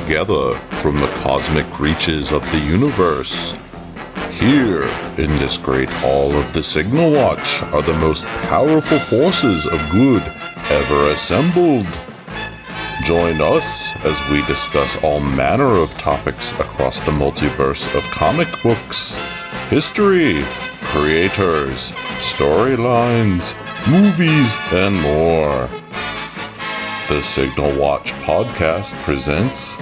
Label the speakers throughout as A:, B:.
A: together from the cosmic reaches of the universe. Here, in this great hall of the Signal Watch, are the most powerful forces of good ever assembled. Join us as we discuss all manner of topics across the multiverse of comic books, history, creators, storylines, movies, and more. The Signal Watch podcast presents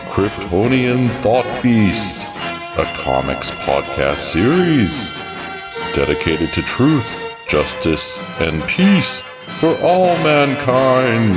A: Kryptonian Thought Beast, a comics podcast series dedicated to truth, justice, and peace for all mankind.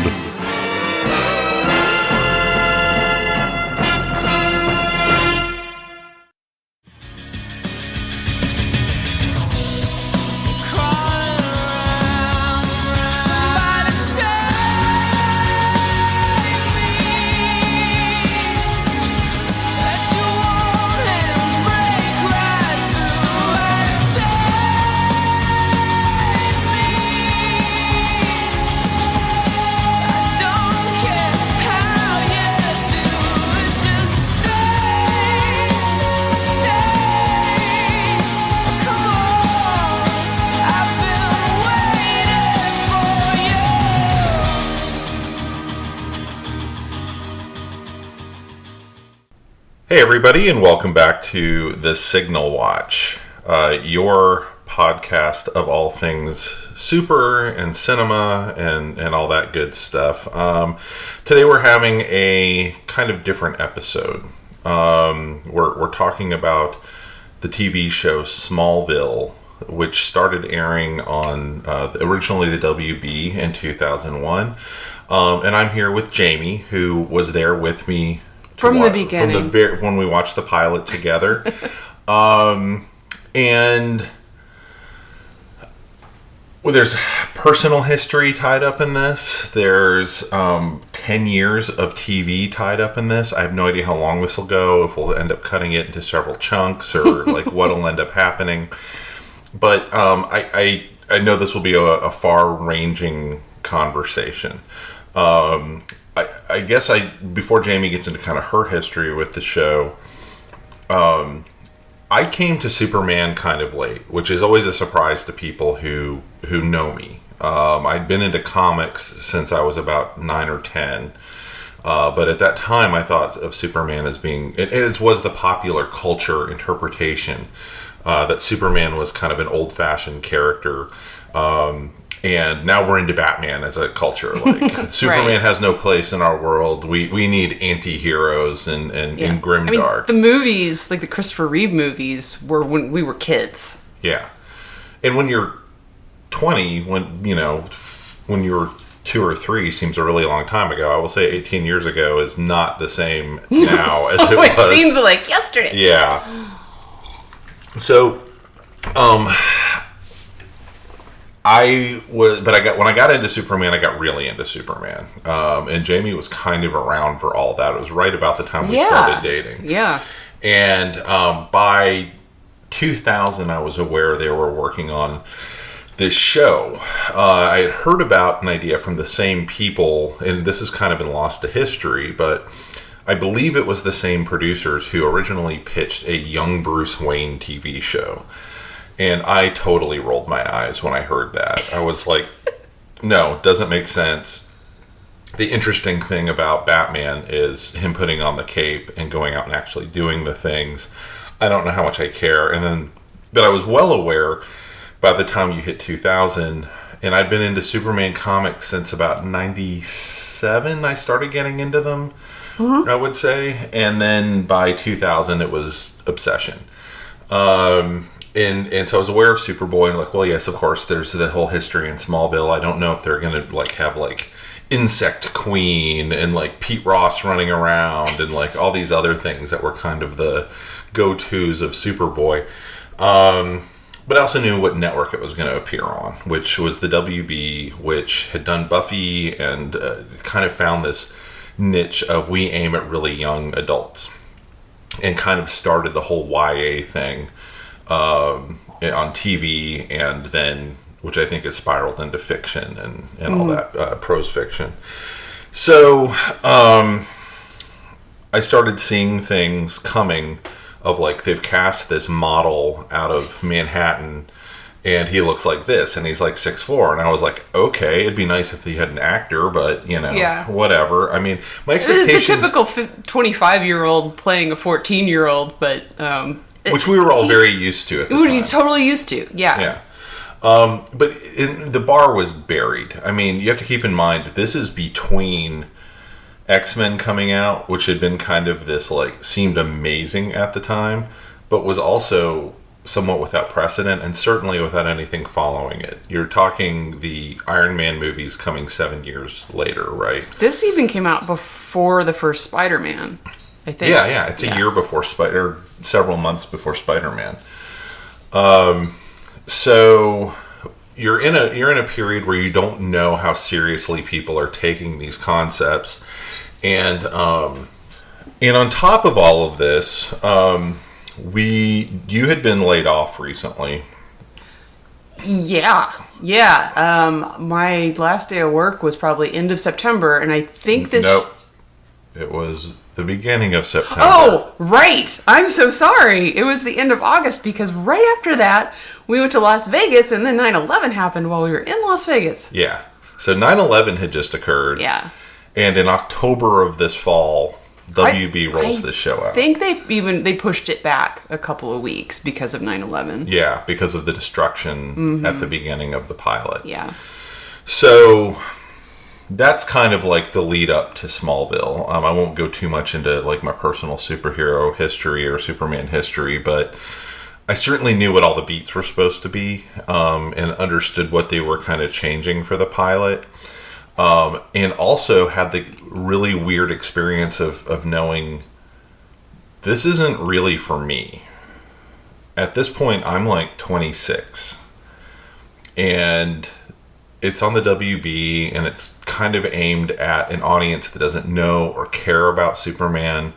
B: Hey everybody, and welcome back to the Signal Watch, your podcast of all things super and cinema and all that good stuff. Today we're having a kind of different episode. We're talking about the TV show Smallville, which started airing on originally the WB in 2001. And I'm here with Jamie, who was there with me
C: from the beginning,
B: when we watched the pilot together. And well, there's personal history tied up in this. There's 10 years of TV tied up in this. I have no idea how long this will go, if we'll end up cutting it into several chunks, or like what'll end up happening. But I know this will be a far-ranging conversation. I guess before Jamie gets into kind of her history with the show, I came to Superman kind of late, which is always a surprise to people who know me. I'd been into comics since I was about 9 or 10, but at that time I thought of Superman as being, it was the popular culture interpretation that Superman was kind of an old-fashioned character. And now we're into Batman as a culture. Like Superman
C: right.
B: has no place in our world. We need anti-heroes and grimdark.
C: The movies, like the Christopher Reeve movies, were when we were kids.
B: Yeah. And when you're 20, when you're 2 or 3 seems a really long time ago. I will say 18 years ago is not the same now as it was.
C: It seems like yesterday.
B: Yeah. So, when I got into Superman, I got really into Superman. And Jamie was kind of around for all that. It was right about the time we started dating.
C: Yeah.
B: And by 2000, I was aware they were working on this show. I had heard about an idea from the same people, and this has kind of been lost to history, but I believe it was the same producers who originally pitched a young Bruce Wayne TV show. And I totally rolled my eyes when I heard that. I was like, no, it doesn't make sense. The interesting thing about Batman is him putting on the cape and going out and actually doing the things. I don't know how much I care. But I was well aware by the time you hit 2000, and I'd been into Superman comics since about 97. I started getting into them, I would say. And then by 2000, it was obsession. And so I was aware of Superboy, and like, well, yes, of course, there's the whole history in Smallville. I don't know if they're going to have Insect Queen and Pete Ross running around and all these other things that were kind of the go-tos of Superboy. But I also knew what network it was going to appear on, which was the WB, which had done Buffy and kind of found this niche of we aim at really young adults, and kind of started the whole YA thing on TV, and then, which I think has spiraled into fiction and all that prose fiction. So I started seeing things coming of like they've cast this model out of Manhattan and he looks like this and he's like 6'4", and I was like, okay, it'd be nice if he had an actor, but whatever. I mean, my expectations...
C: It's a typical 25-year-old playing a 14-year-old, but
B: which we were all very used to at the time.
C: Which you totally used to, yeah.
B: But the bar was buried. I mean, you have to keep in mind, this is between X-Men coming out, which had been kind of this, like, seemed amazing at the time, but was also somewhat without precedent, and certainly without anything following it. You're talking the Iron Man movies coming 7 years later, right?
C: This even came out before the first Spider-Man, I think.
B: Yeah, it's a year before several months before Spider-Man. So you're in a period where you don't know how seriously people are taking these concepts, and on top of all of this, you had been laid off recently.
C: Yeah. My last day of work was probably end of September, and I think this...
B: Nope. It was the beginning of September.
C: Oh, right. I'm so sorry. It was the end of August, because right after that, we went to Las Vegas, and then 9/11 happened while we were in Las Vegas.
B: Yeah. So 9/11 had just occurred.
C: Yeah.
B: And in October of this fall... WB rolls this show out.
C: I think they pushed it back a couple of weeks because of 9/11.
B: Yeah, because of the destruction at the beginning of the pilot.
C: Yeah.
B: So that's kind of like the lead up to Smallville. I won't go too much into like my personal superhero history or Superman history, but I certainly knew what all the beats were supposed to be, and understood what they were kind of changing for the pilot. And also had the really weird experience of knowing this isn't really for me. At this point, I'm like 26. And it's on the WB, and it's kind of aimed at an audience that doesn't know or care about Superman.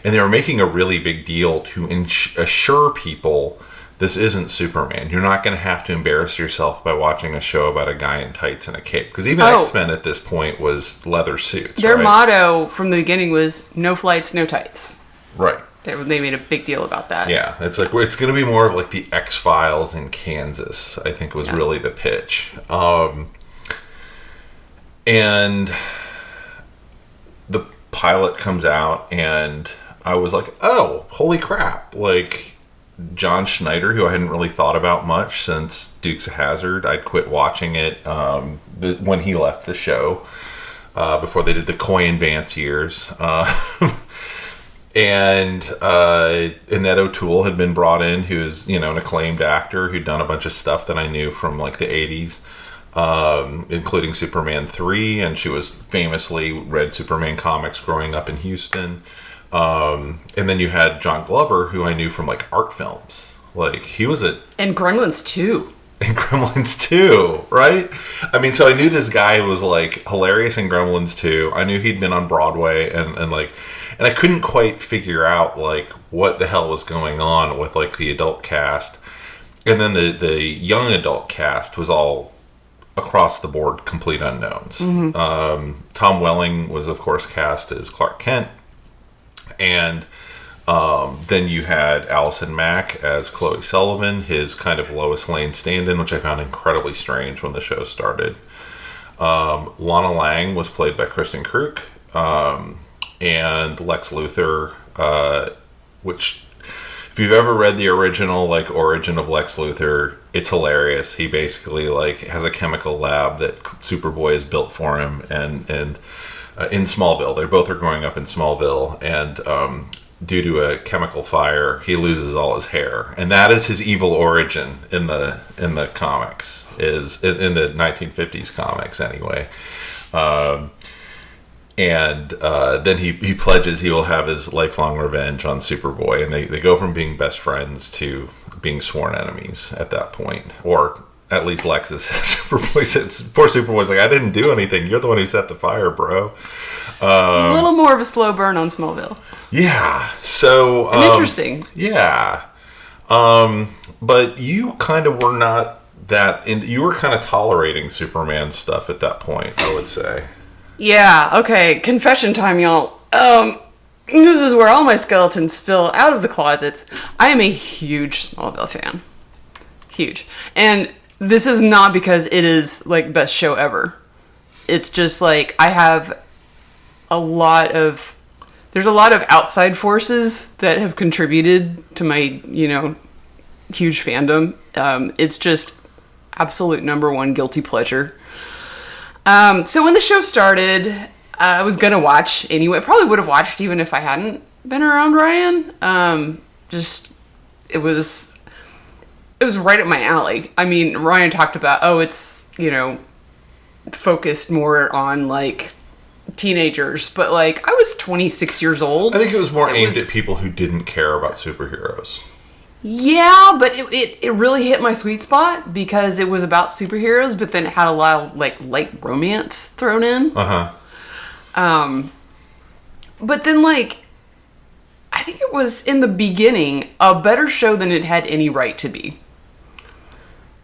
B: And they were making a really big deal to assure people this isn't Superman. You're not going to have to embarrass yourself by watching a show about a guy in tights and a cape. Because even X-Men at this point was leather suits.
C: Their motto from the beginning was no flights, no tights.
B: Right.
C: They made a big deal about that.
B: Yeah. It's like it's going to be more of like the X-Files in Kansas, I think was really the pitch. And the pilot comes out, and I was like, oh, holy crap. Like... John Schneider, who I hadn't really thought about much since Dukes of Hazzard. I'd quit watching it when he left the show, before they did the Coy and Vance years. And Annette O'Toole had been brought in, who's an acclaimed actor who'd done a bunch of stuff that I knew from like the 80s, including Superman 3, and she was famously read Superman comics growing up in Houston. And then you had John Glover, who I knew from like art films. Like he was
C: and Gremlins 2.
B: And Gremlins 2, right? I mean, so I knew this guy who was like hilarious in Gremlins 2. I knew he'd been on Broadway and I couldn't quite figure out like what the hell was going on with like the adult cast. And then the young adult cast was all across the board complete unknowns. Tom Welling was of course cast as Clark Kent. And then you had Allison Mack as Chloe Sullivan, his kind of Lois Lane stand-in, which I found incredibly strange when the show started. Lana Lang was played by Kristen Kruk, and Lex Luthor, which, if you've ever read the original like origin of Lex Luthor, it's hilarious. He basically like has a chemical lab that Superboy has built for him, and in Smallville. They both are growing up in Smallville, and due to a chemical fire, he loses all his hair, and that is his evil origin in the comics. Is in the 1950s comics anyway. And then he pledges he will have his lifelong revenge on Superboy, and they go from being best friends to being sworn enemies at that point, or at least Lexus. Superboy says, poor Superboy's like, I didn't do anything. You're the one who set the fire, bro.
C: A little more of a slow burn on Smallville.
B: Yeah. So...
C: interesting.
B: Yeah. But you kind of were not that... you were kind of tolerating Superman stuff at that point, I would say.
C: Yeah, okay. Confession time, y'all. this is where all my skeletons spill out of the closets. I am a huge Smallville fan. Huge. And this is not because it is, like, best show ever. It's just, like, I have there's a lot of outside forces that have contributed to my, huge fandom. It's just absolute number one guilty pleasure. So when the show started, I was gonna watch anyway. Probably would have watched even if I hadn't been around Ryan. It was right up my alley. I mean, Ryan talked about, it's, focused more on, like, teenagers, but, like, I was 26 years old.
B: I think it was more aimed at people who didn't care about superheroes.
C: Yeah, but it really hit my sweet spot because it was about superheroes, but then it had a lot of, like, light romance thrown in. But then, like, I think it was, in the beginning, a better show than it had any right to be.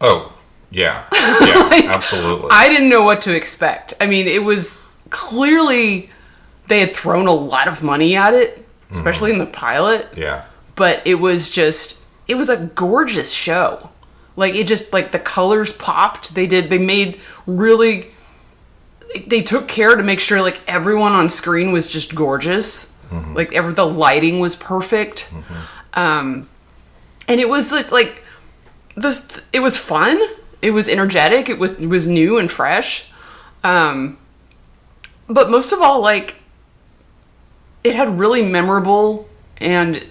B: Oh, yeah. Yeah, like, absolutely.
C: I didn't know what to expect. I mean, it was clearly they had thrown a lot of money at it, especially in the pilot.
B: Yeah.
C: But it was a gorgeous show. Like, it just, like, the colors popped. They took care to make sure, like, everyone on screen was just gorgeous. Mm-hmm. Like, the lighting was perfect. Mm-hmm. And it was, like, it was fun. It was energetic. It was new and fresh. But most of all, like, it had really memorable and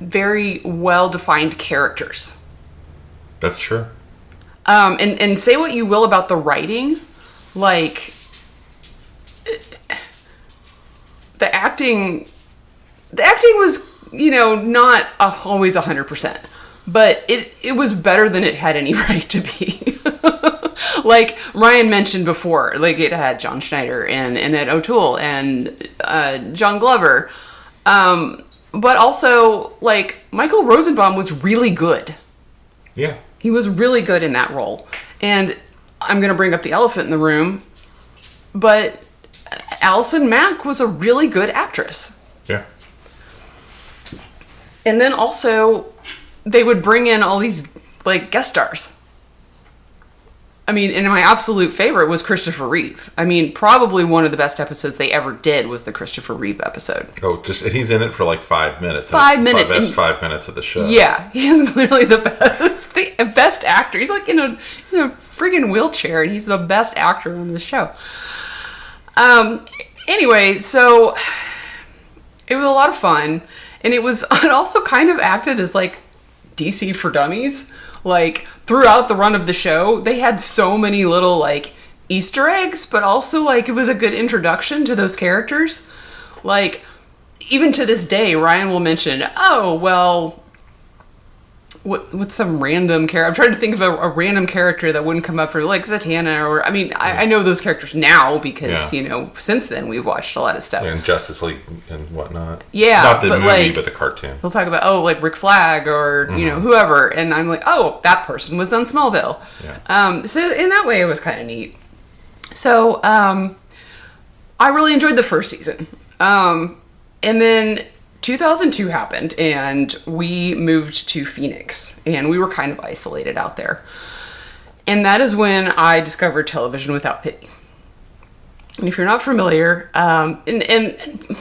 C: very well-defined characters.
B: That's true.
C: And say what you will about the writing, like, the acting was, not always 100%, but it was better than it had any right to be. Like Ryan mentioned before, like, it had John Schneider and Ed O'Toole and John Glover. But also, like, Michael Rosenbaum was really good.
B: Yeah.
C: He was really good in that role. And I'm going to bring up the elephant in the room, but Allison Mack was a really good actress.
B: Yeah.
C: And then also, they would bring in all these, like, guest stars. I mean, and my absolute favorite was Christopher Reeve. I mean, probably one of the best episodes they ever did was the Christopher Reeve episode.
B: Oh, and he's in it for like 5 minutes.
C: 5 minutes.
B: The best 5 minutes of the show.
C: Yeah, he's clearly the best actor. He's like in a friggin' wheelchair, and he's the best actor on the show. Anyway, so it was a lot of fun, and it also kind of acted as, like, DC for Dummies. Like, throughout the run of the show, they had so many little, like, Easter eggs, but also, like, it was a good introduction to those characters. Like, even to this day, Ryan will mention, what's some random character? I'm trying to think of a random character that wouldn't come up for, like, Zatanna, or, I mean, I know those characters now because, since then we've watched a lot of stuff.
B: And Justice League and whatnot.
C: Yeah.
B: Not the movie, like, but the cartoon.
C: They'll talk about, like, Rick Flag or, whoever, and I'm like, that person was on Smallville. Yeah. So in that way, it was kind of neat. So, I really enjoyed the first season. And then 2002 happened, and we moved to Phoenix, and we were kind of isolated out there. And that is when I discovered Television Without Pity. And if you're not familiar, and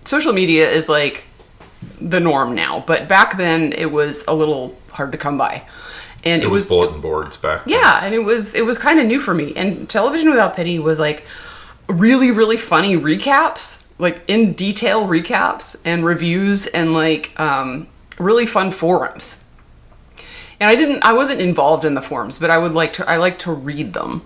C: social media is, like, the norm now, but back then it was a little hard to come by. And it was
B: bulletin boards back then.
C: Yeah, and it was kind of new for me. And Television Without Pity was, like, really, really funny recaps. Like, in detail recaps and reviews and, like, really fun forums. And I wasn't involved in the forums, but I like to read them.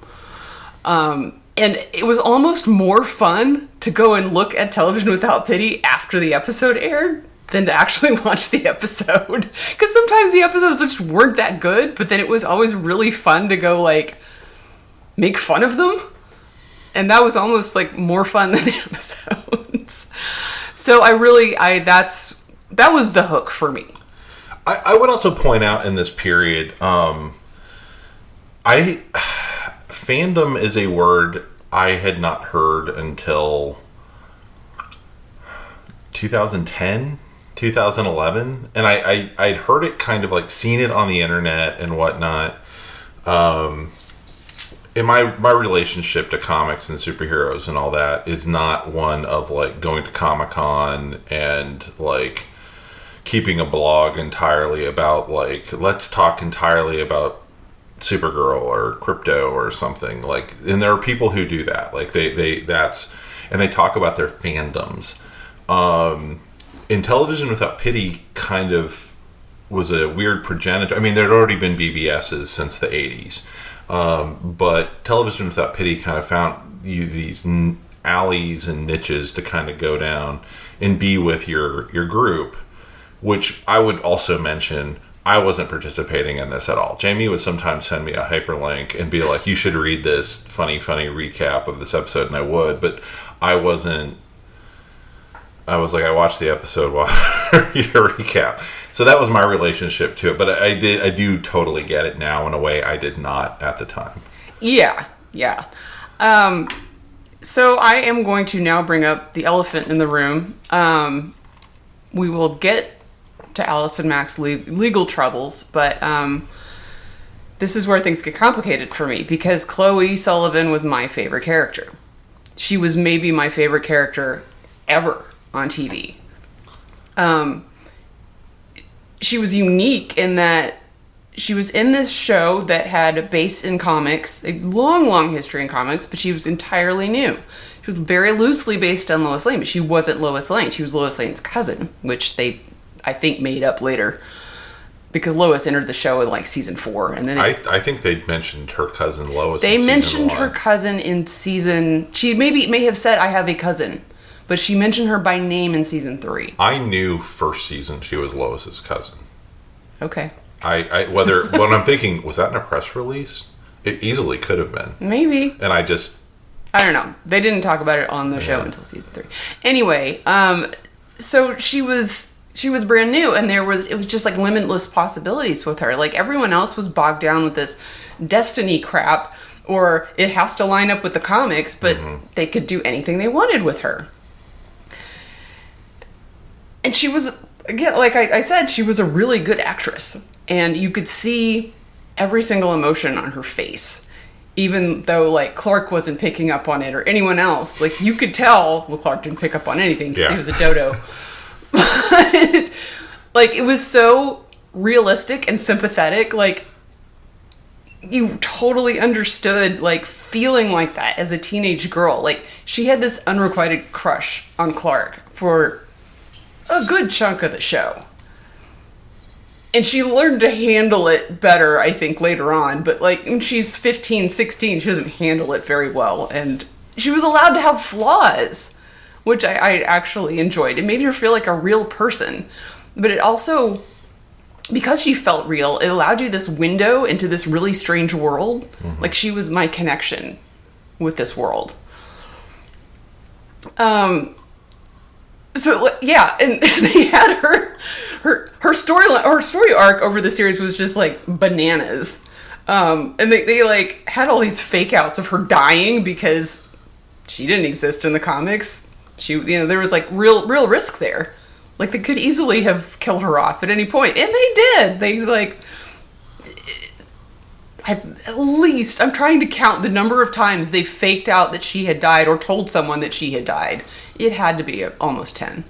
C: And it was almost more fun to go and look at Television Without Pity after the episode aired than to actually watch the episode. Because sometimes the episodes just weren't that good, but then it was always really fun to go, like, make fun of them. And that was almost, like, more fun than the episodes. So that was the hook for me.
B: I would also point out in this period, fandom is a word I had not heard until 2010, 2011, and I'd heard it, kind of like seen it on the internet and whatnot. In my relationship to comics and superheroes and all that is not one of like going to Comic-Con and like keeping a blog entirely about like, let's talk entirely about Supergirl or Crypto or something like. And there are people who do that, like they and they talk about their fandoms. In Television Without Pity kind of was a weird progenitor. I mean, there'd already been BBSs since the 80s. But Television Without Pity kind of found you these alleys and niches to kind of go down and be with your group, which I would also mention, I wasn't participating in this at all. Jamie would sometimes send me a hyperlink and be like, you should read this funny recap of this episode, and I would, but I wasn't. I was like, I watched the episode while I read a recap. So that was my relationship to it. But I do totally get it now in a way I did not at the time.
C: Yeah. So I am going to now bring up the elephant in the room. We will get to Allison Mack's legal troubles, but this is where things get complicated for me, because Chloe Sullivan was my favorite character. She was maybe my favorite character ever on TV. She was unique in that she was in this show that had a base in comics, a long history in comics, but she was entirely new. She was very loosely based on Lois Lane, but she wasn't Lois Lane. She was Lois Lane's cousin, which they, I think, made up later, because Lois entered the show in like season 4, and then
B: I think they mentioned her cousin Lois.
C: They mentioned her cousin in season. She may have said, "I have a cousin," but she mentioned her by name in season 3.
B: I knew first season she was Lois's cousin.
C: Okay.
B: What I'm thinking, was that in a press release? It easily could have been.
C: Maybe.
B: And I
C: don't know. They didn't talk about it on the show until season 3. Anyway, so she was brand new, and it was just like limitless possibilities with her. Like, everyone else was bogged down with this destiny crap, or it has to line up with the comics, but they could do anything they wanted with her. And she was, again, like I said, she was a really good actress, and you could see every single emotion on her face. Even though, like, Clark wasn't picking up on it, or anyone else, like, you could tell. Well, Clark didn't pick up on anything because he was a dodo. But, like, it was so realistic and sympathetic. Like, you totally understood, like, feeling like that as a teenage girl. Like, she had this unrequited crush on Clark for a good chunk of the show. And she learned to handle it better, I think, later on. But, like, when she's 15, 16, she doesn't handle it very well. And she was allowed to have flaws, which I actually enjoyed. It made her feel like a real person. But it also, because she felt real, it allowed you this window into this really strange world. Like, she was my connection with this world. So, yeah, and they had her story arc over the series was just, like, bananas. And they like, had all these fake outs of her dying because she didn't exist in the comics. There was, like, real risk there. Like, they could easily have killed her off at any point. And they did. They, like... I'm trying to count the number of times they faked out that she had died or told someone that she had died. It had to be almost 10,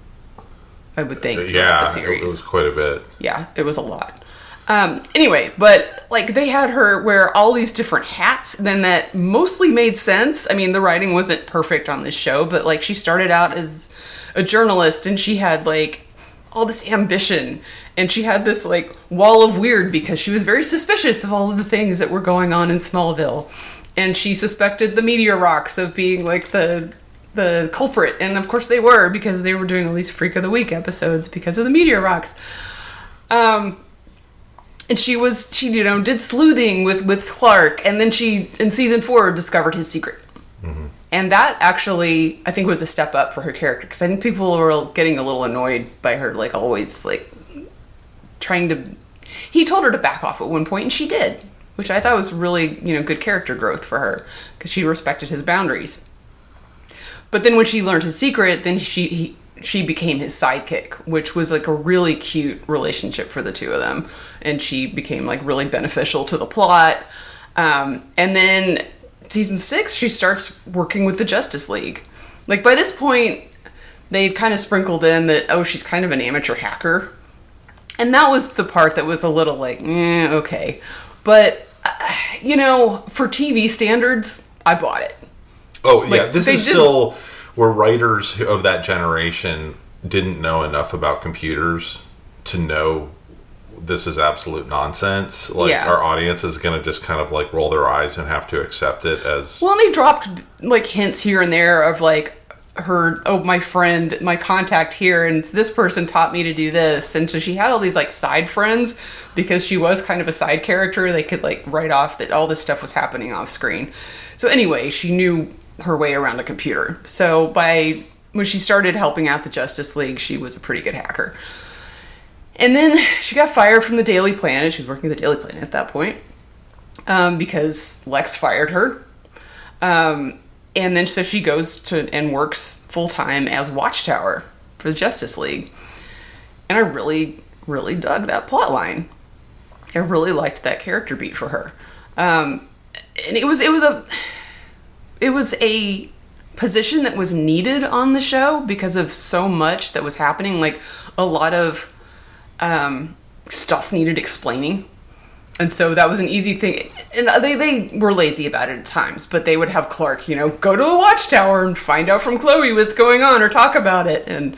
C: I would think, throughout the series.
B: It was quite a bit.
C: Yeah, it was a lot. Anyway, but, like, they had her wear all these different hats, and then that mostly made sense. I mean, the writing wasn't perfect on this show, but, like, she started out as a journalist, and she had, like, all this ambition, and she had this, like, wall of weird because she was very suspicious of all of the things that were going on in Smallville. And she suspected the Meteor Rocks of being, like, the culprit. And, of course, they were, because they were doing all these Freak of the Week episodes because of the Meteor Rocks. And she did sleuthing with Clark. And then she, in season 4, discovered his secret. And that actually, I think, was a step up for her character. Because I think people were getting a little annoyed by her, like, always, like, trying to... He told her to back off at one point, and she did. Which I thought was really, good character growth for her. Because she respected his boundaries. But then when she learned his secret, then she she became his sidekick, which was like a really cute relationship for the two of them. And she became like really beneficial to the plot. And then season 6, she starts working with the Justice League. Like by this point, they'd kind of sprinkled in that, oh, she's kind of an amateur hacker. And that was the part that was a little like, okay. But, for TV standards, I bought it.
B: Oh, yeah. This is still where writers of that generation didn't know enough about computers to know this is absolute nonsense. Like, our audience is going to just kind of, like, roll their eyes and have to accept it as...
C: Well, and they dropped, like, hints here and there of, like, my friend, my contact here, and this person taught me to do this. And so she had all these, like, side friends because she was kind of a side character. They could, like, write off that all this stuff was happening off screen. So anyway, she knew her way around a computer. So when she started helping out the Justice League, she was a pretty good hacker. And then she got fired from the Daily Planet. She was working at the Daily Planet at that point because Lex fired her. And then so she goes and works full-time as Watchtower for the Justice League. And I really, really dug that plot line. I really liked that character beat for her. And it was a position that was needed on the show because of so much that was happening. Like a lot of stuff needed explaining. And so that was an easy thing. And they were lazy about it at times, but they would have Clark, go to the Watchtower and find out from Chloe what's going on or talk about it. And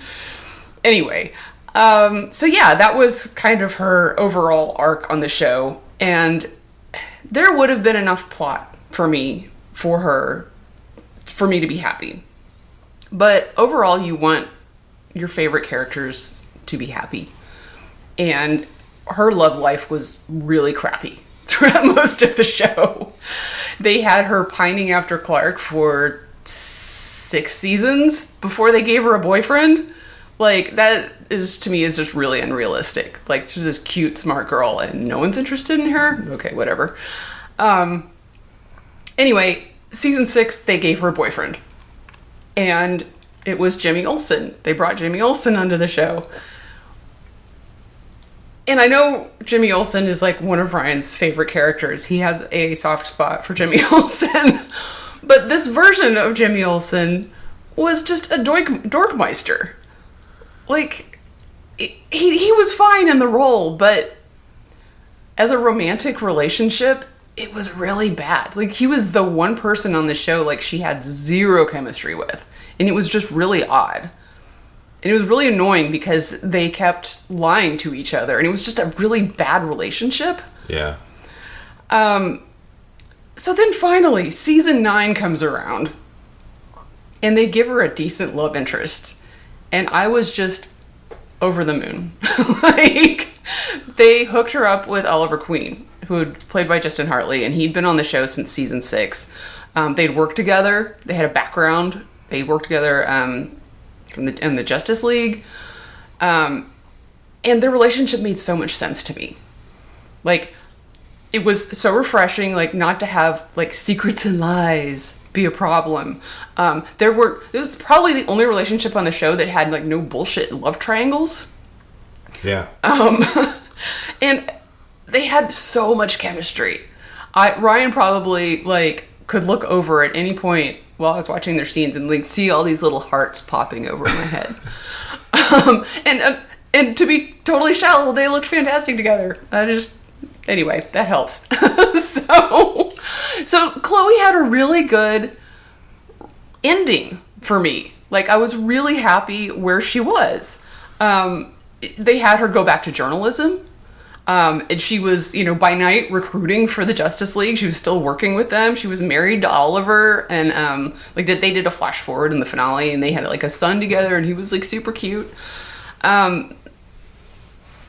C: anyway, so yeah, that was kind of her overall arc on the show. And there would have been enough plot for me to be happy. But overall, you want your favorite characters to be happy. And her love life was really crappy throughout most of the show. They had her pining after Clark for 6 seasons before they gave her a boyfriend. Like, that is, to me, is just really unrealistic. Like, she's this cute, smart girl, and no one's interested in her? Okay, whatever. Anyway, season 6, they gave her a boyfriend. And it was Jimmy Olsen. They brought Jimmy Olsen onto the show. And I know Jimmy Olsen is like one of Ryan's favorite characters. He has a soft spot for Jimmy Olsen. But this version of Jimmy Olsen was just a dorkmeister. Like, he was fine in the role, but as a romantic relationship, it was really bad. Like, he was the one person on the show, like, she had zero chemistry with. And it was just really odd. And it was really annoying because they kept lying to each other. And it was just a really bad relationship.
B: Yeah.
C: So then finally, season 9 comes around. And they give her a decent love interest. And I was just over the moon. Like, they hooked her up with Oliver Queen, who had played by Justin Hartley. And he'd been on the show since season 6. They'd worked together. They had a background. They worked together... in the Justice League. And their relationship made so much sense to me. Like, it was so refreshing, like, not to have, like, secrets and lies be a problem. It was probably the only relationship on the show that had, like, no bullshit love triangles.
B: Yeah.
C: And they had so much chemistry. Ryan probably, like, could look over at any point while I was watching their scenes and like see all these little hearts popping over my head. And to be totally shallow, they looked fantastic together. Anyway, that helps. So Chloe had a really good ending for me. Like, I was really happy where she was. They had her go back to journalism. And she was, by night recruiting for the Justice League. She was still working with them. She was married to Oliver, and they did a flash forward in the finale, and they had like a son together, and he was like super cute. But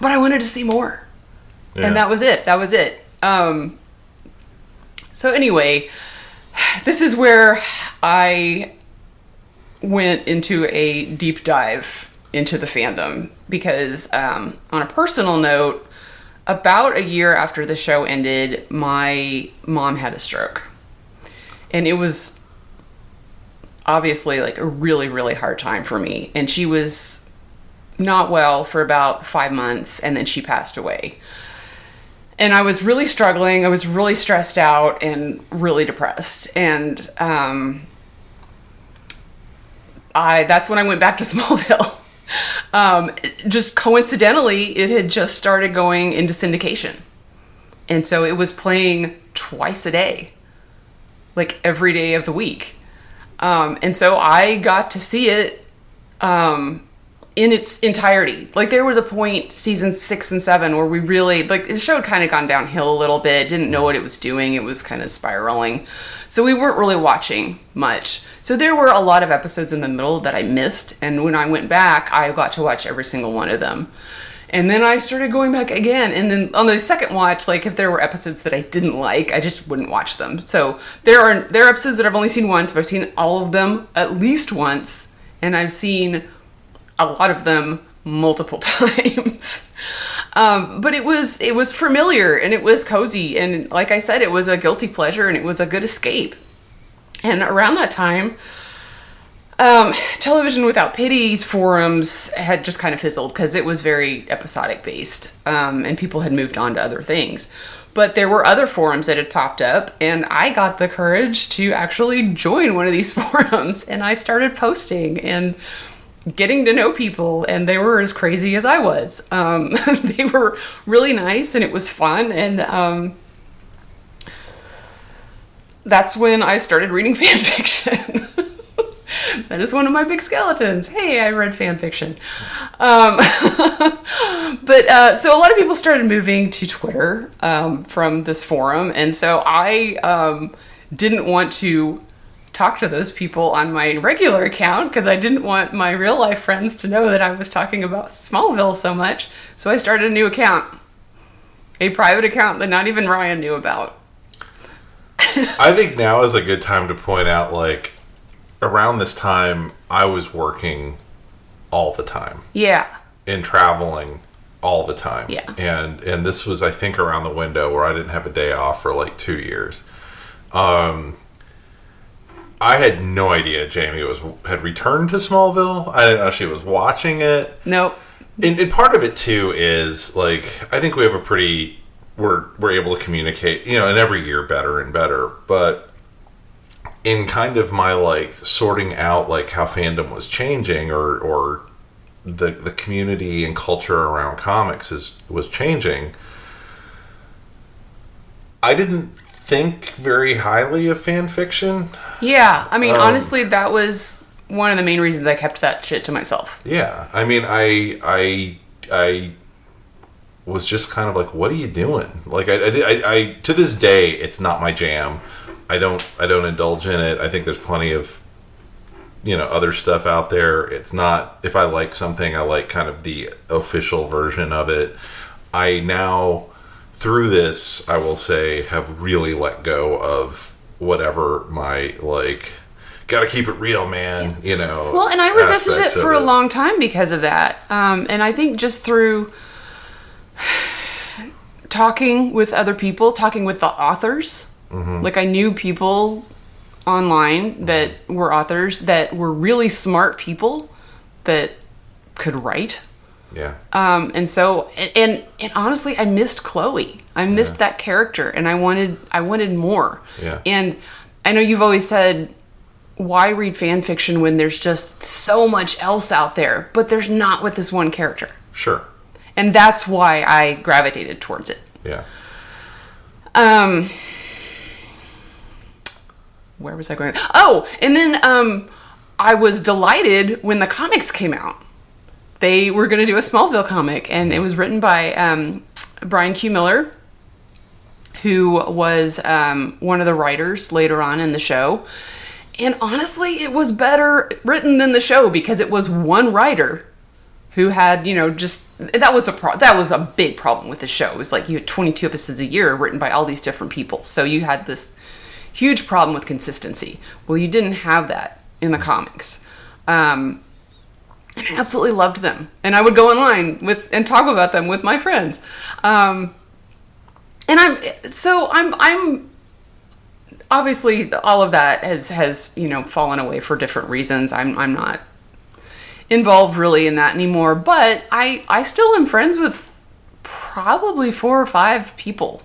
C: I wanted to see more, and that was it. So anyway, this is where I went into a deep dive into the fandom because, on a personal note, about a year after the show ended, my mom had a stroke. And it was obviously like a really, really hard time for me. And she was not well for about 5 months, and then she passed away. And I was really struggling. I was really stressed out and really depressed. And that's when I went back to Smallville. Just coincidentally, it had just started going into syndication. And so it was playing twice a day, like every day of the week. And so I got to see it in its entirety. Like, there was a point, season 6 and 7, where we really, like, the show had kind of gone downhill a little bit, didn't know what it was doing, it was kind of spiraling. So we weren't really watching much. So there were a lot of episodes in the middle that I missed, and when I went back, I got to watch every single one of them. And then I started going back again, and then on the second watch, like, if there were episodes that I didn't like, I just wouldn't watch them. So there are episodes that I've only seen once, but I've seen all of them at least once, and I've seen a lot of them multiple times. But it was familiar, and it was cozy, and like I said, it was a guilty pleasure, and it was a good escape. And around that time, Television Without Pity's forums had just kind of fizzled because it was very episodic based, and people had moved on to other things. But there were other forums that had popped up, and I got the courage to actually join one of these forums, and I started posting and getting to know people, and they were as crazy as I was. They were really nice, and it was fun, and that's when I started reading fan fiction. That is one of my big skeletons. Hey, I read fan fiction. But so a lot of people started moving to Twitter from this forum, and so I didn't want to talk to those people on my regular account because I didn't want my real life friends to know that I was talking about Smallville so much. So I started a new account, a private account that not even Ryan knew about.
B: I think now is a good time to point out, like, around this time, I was working all the time. Yeah. And traveling all the time. Yeah. And this was, I think, around the window where I didn't have a day off for like 2 years. I had no idea Jamie had returned to Smallville. I didn't know she was watching it. Nope. And part of it too is, like, I think we have we're able to communicate, and every year better and better. But in kind of my, like, sorting out, like, how fandom was changing or the community and culture around comics was changing, I didn't think very highly of fan fiction. Yeah, I mean, honestly, that was one of the main reasons I kept that shit to myself. Yeah, I mean, I was just kind of like, what are you doing? Like, I to this day, it's not my jam. I don't indulge in it. I think there's plenty of, other stuff out there. It's not, if I like something, I like kind of the official version of it. I now, through this, I will say, have really let go of whatever my, like, gotta keep it real, man, Well, and I resisted it for a long time because of that. And I think just through talking with other people, talking with the authors, like, I knew people online that were authors that were really smart people that could write. Yeah. And so, and honestly, I missed Chloe. I missed that character, and I wanted more. Yeah. And I know you've always said, why read fan fiction when there's just so much else out there? But there's not with this one character. Sure. And that's why I gravitated towards it. Yeah. Where was I going? Oh, and then I was delighted when the comics came out. They were going to do a Smallville comic, and it was written by Brian Q. Miller, who was one of the writers later on in the show. And honestly, it was better written than the show because it was one writer who had, just, that was a big problem with the show. It was like you had 22 episodes a year written by all these different people. So you had this huge problem with consistency. Well, you didn't have that in the comics. And I absolutely loved them. And I would go online and talk about them with my friends. And I'm
C: obviously all of that has fallen away for different reasons. I'm not involved really in that anymore, but I still am friends with probably 4 or 5 people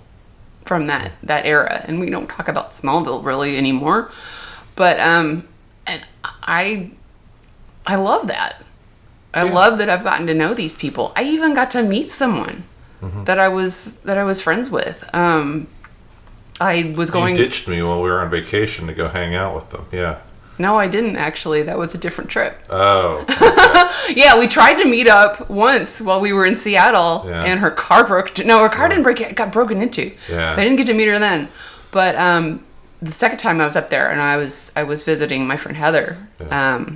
C: from that era, and we don't talk about Smallville really anymore. But and I love that. I love that I've gotten to know these people. I even got to meet someone that I was friends with. I was going.
B: You ditched me while we were on vacation to go hang out with them. Yeah.
C: No, I didn't actually. That was a different trip.
B: Oh. Okay.
C: Yeah, we tried to meet up once while we were in Seattle, and her car broke. No, her car didn't break. It got broken into.
B: Yeah.
C: So I didn't get to meet her then. But the second time I was up there, and I was visiting my friend Heather.
B: Yeah.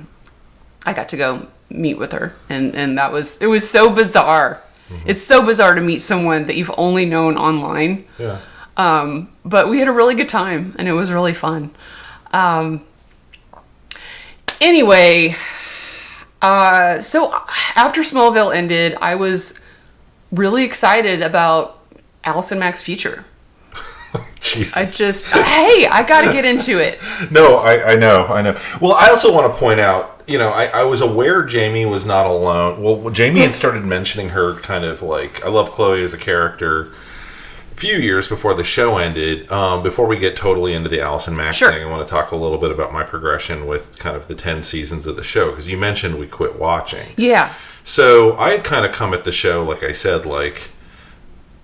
C: I got to go meet with her, and it was so bizarre. Mm-hmm. It's so bizarre to meet someone that you've only known online.
B: Yeah.
C: But we had a really good time, and it was really fun. Anyway, so after Smallville ended, I was really excited about Allison Mack's future.
B: Jesus.
C: I got to get into it.
B: No, I know. Well, I also want to point out, I was aware Jamie was not alone. Well, Jamie had started mentioning her kind of like, I love Chloe as a character a few years before the show ended. Before we get totally into the Allison Mack thing, I want to talk a little bit about my progression with kind of the 10 seasons of the show, because you mentioned we quit watching.
C: Yeah.
B: So I had kind of come at the show, like I said, like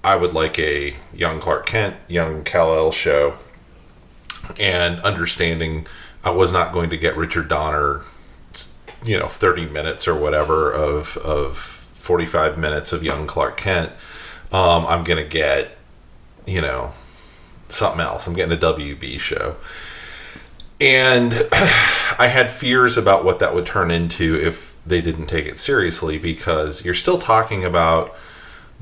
B: I would like a young Clark Kent, young Kal-El show, and understanding I was not going to get Richard Donner, 30 minutes or whatever of 45 minutes of young Clark Kent. I'm going to get, something else. I'm getting a WB show. And I had fears about what that would turn into if they didn't take it seriously, because you're still talking about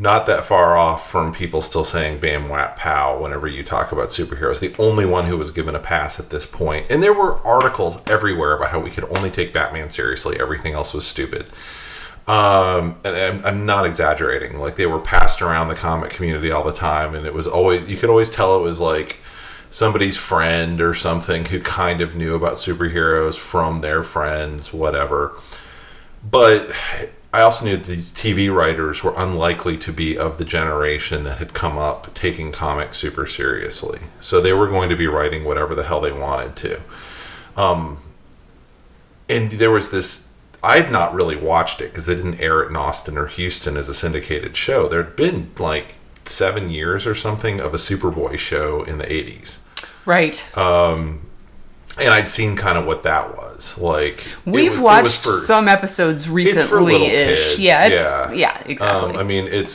B: not that far off from people still saying bam, whap, pow whenever you talk about superheroes. The only one who was given a pass at this point. And there were articles everywhere about how we could only take Batman seriously. Everything else was stupid. And I'm not exaggerating. Like, they were passed around the comic community all the time, and it was always, you could always tell it was like somebody's friend or something who kind of knew about superheroes from their friends, whatever. But I also knew that these TV writers were unlikely to be of the generation that had come up taking comics super seriously. So they were going to be writing whatever the hell they wanted to. And there was this, I had not really watched it because they didn't air it in Austin or Houston as a syndicated show. There had been like 7 years or something of a Superboy show in the 80s.
C: Right.
B: And I'd seen kind of what that was. Like,
C: we've watched some episodes recently-ish. Yeah, exactly.
B: I mean, it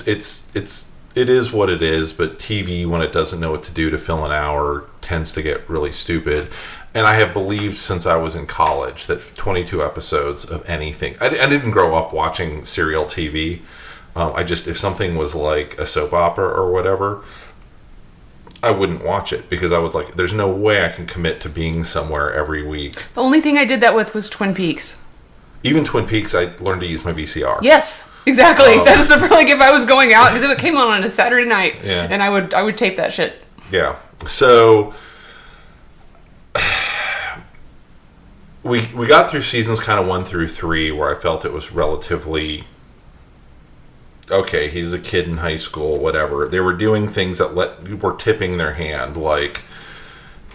B: is what it is, but TV, when it doesn't know what to do to fill an hour, tends to get really stupid. And I have believed since I was in college that 22 episodes of anything... I didn't grow up watching serial TV. If something was like a soap opera or whatever, I wouldn't watch it, because I was like, there's no way I can commit to being somewhere every week.
C: The only thing I did that with was Twin Peaks.
B: Even Twin Peaks, I learned to use my VCR.
C: Yes, exactly. That is like if I was going out, because it came on a Saturday night, and I would tape that shit.
B: Yeah. So we got through seasons kind of 1 through 3 where I felt it was relatively okay. He's a kid in high school, whatever. They were doing things that were tipping their hand, like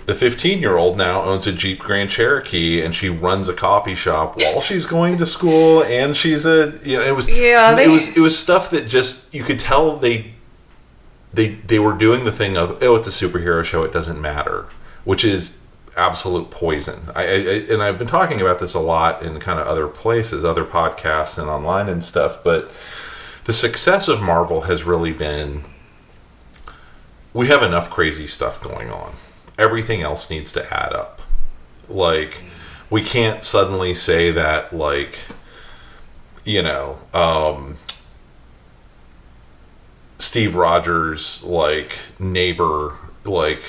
B: the 15-year-old now owns a Jeep Grand Cherokee and she runs a coffee shop while she's going to school, and she's it was stuff that just, you could tell they were doing the thing of, oh, it's a superhero show, it doesn't matter, which is absolute poison. And I've been talking about this a lot in kind of other places, other podcasts and online and stuff, but the success of Marvel has really been, we have enough crazy stuff going on. Everything else needs to add up. Like, we can't suddenly say that, like, Steve Rogers, like, neighbor, like,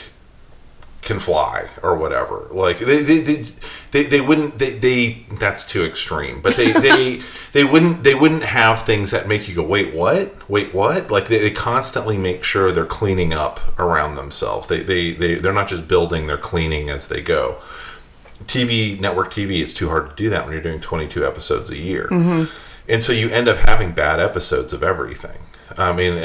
B: can fly or whatever. Like they wouldn't that's too extreme. But they wouldn't have things that make you go, wait what? Like they constantly make sure they're cleaning up around themselves. They're not just building, they're cleaning as they go. Network TV, it's too hard to do that when you're doing 22 episodes a year. And so you end up having bad episodes of everything. I mean,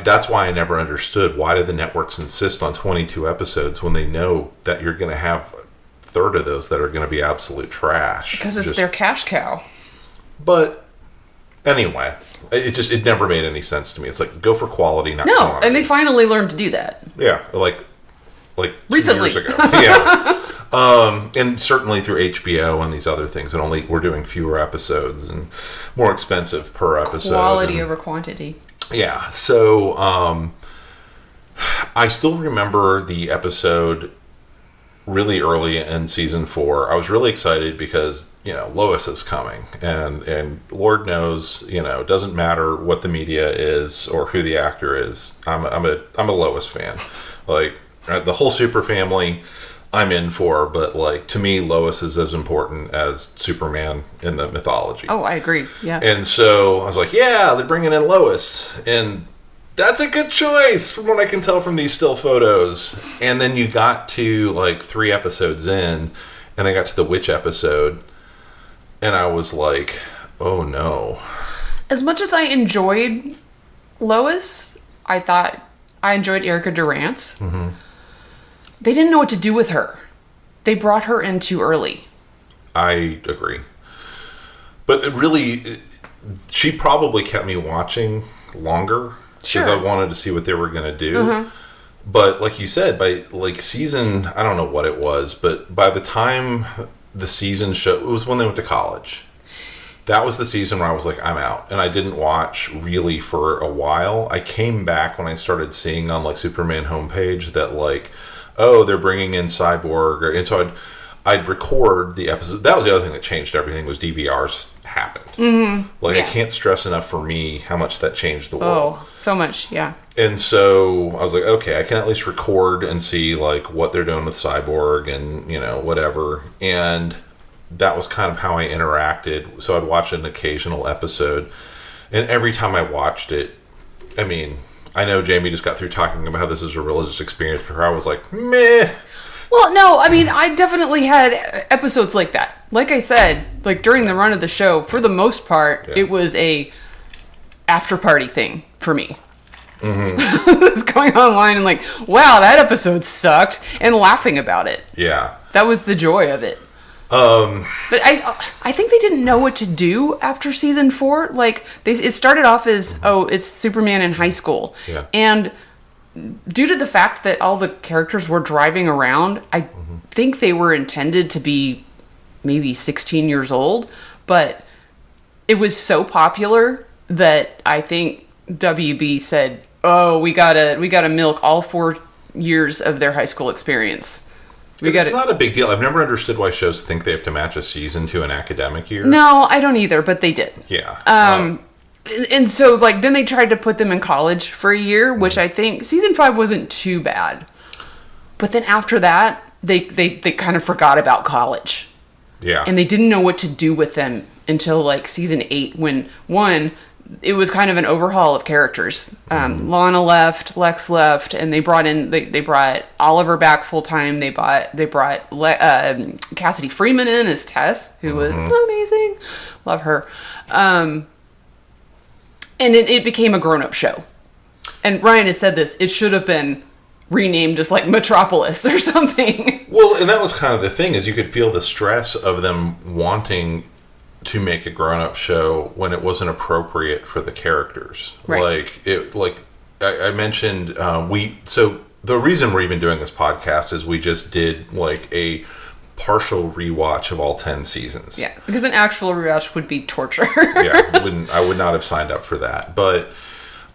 B: that's why I never understood, why do the networks insist on 22 episodes when they know that you're going to have a third of those that are going to be absolute trash?
C: Because it's their cash cow.
B: But anyway, it never made any sense to me. It's like, go for quality, not quantity.
C: No, and they finally learned to do that.
B: Yeah, like
C: recently.
B: 2 years ago. Yeah. And certainly through HBO and these other things, and we're doing fewer episodes and more expensive per episode.
C: Quality over quantity.
B: Yeah. So I still remember the episode really early in season 4. I was really excited because, Lois is coming, and Lord knows, it doesn't matter what the media is or who the actor is. I'm a Lois fan. Like the whole Super family I'm in for, but like to me, Lois is as important as Superman in the mythology.
C: Oh, I agree. Yeah.
B: And so I was like, yeah, they're bringing in Lois, and that's a good choice from what I can tell from these still photos. And then you got to like 3 episodes in, and they got to the witch episode, and I was like, oh no.
C: As much as I enjoyed Lois, I thought I enjoyed Erica Durance. Mm-hmm. They didn't know what to do with her. They brought her in too early.
B: I agree. But she probably kept me watching longer.
C: Sure.
B: Because I wanted to see what they were going to do. Mm-hmm. But like you said, by like season, I don't know what it was, but by the time the season show, it was when they went to college. That was the season where I was like, I'm out. And I didn't watch really for a while. I came back when I started seeing on like Superman homepage that like, oh, they're bringing in Cyborg. And so I'd record the episode. That was the other thing that changed everything, was DVRs happened. Mm-hmm. Like, yeah. I can't stress enough for me how much that changed the world.
C: Oh, so much, yeah.
B: And so I was like, okay, I can at least record and see, like, what they're doing with Cyborg and, whatever. And that was kind of how I interacted. So I'd watch an occasional episode. And every time I watched it, I mean, I know Jamie just got through talking about how this is a religious experience for her. I was like, meh.
C: Well, no, I mean, I definitely had episodes like that. Like I said, like during the run of the show, for the most part, It was a after party thing for me. Mm-hmm. Just going online and like, wow, that episode sucked, and laughing about it.
B: Yeah.
C: That was the joy of it. But I think they didn't know what to do after season 4. Like it started off as, it's Superman in high school, and due to the fact that all the characters were driving around, I think they were intended to be maybe 16 years old, but it was so popular that I think WB said, "Oh, we gotta milk all 4 years of their high school experience."
B: It's not a big deal. I've never understood why shows think they have to match a season to an academic year.
C: No, I don't either, but they did.
B: Yeah.
C: And so, like, then they tried to put them in college for a year, which I think season 5 wasn't too bad. But then after that, they kind of forgot about college.
B: Yeah.
C: And they didn't know what to do with them until, like, season 8, when, it was kind of an overhaul of characters. Lana left, Lex left, and they brought Oliver back full time. They brought Cassidy Freeman in as Tess, who was amazing. Love her. And it became a grown-up show. And Ryan has said this, it should have been renamed just like Metropolis or something.
B: Well, and that was kind of the thing, is you could feel the stress of them wanting to make a grown-up show when it wasn't appropriate for the characters.
C: Right.
B: I mentioned, so the reason we're even doing this podcast is we just did like a partial rewatch of all 10 seasons.
C: Yeah, because an actual rewatch would be torture.
B: Yeah, I would not have signed up for that. But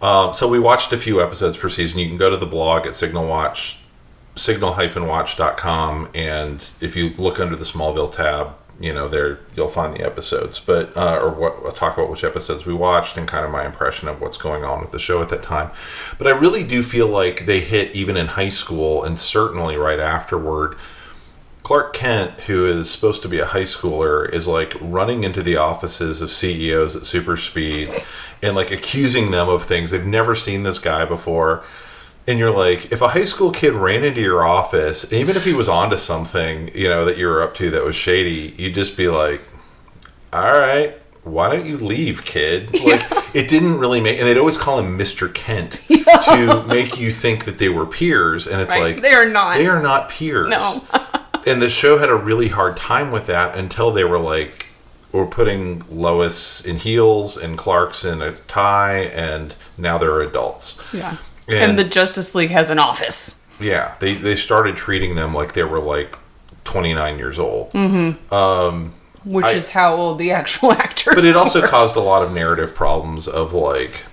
B: so we watched a few episodes per season. You can go to the blog at signal-watch.com, and if you look under the Smallville tab, there you'll find the episodes, but I'll talk about which episodes we watched and kind of my impression of what's going on with the show at that time. But I really do feel like they hit, even in high school and certainly right afterward, Clark Kent, who is supposed to be a high schooler, is like running into the offices of CEOs at super speed and like accusing them of things. They've never seen this guy before. And you're like, if a high school kid ran into your office, even if he was onto something, that you were up to that was shady, you'd just be like, all right, why don't you leave, kid? Like, it didn't really make, and they'd always call him Mr. Kent to make you think that they were peers. And it's like,
C: they are not.
B: They are not peers.
C: No.
B: And the show had a really hard time with that until they were like, we're putting Lois in heels and Clark's in a tie, and now they're adults.
C: Yeah. And the Justice League has an office.
B: Yeah, they started treating them like they were like 29 years old. Mm-hmm.
C: Which is how old the actual actors
B: But it also
C: were.
B: caused a lot of narrative problems of like,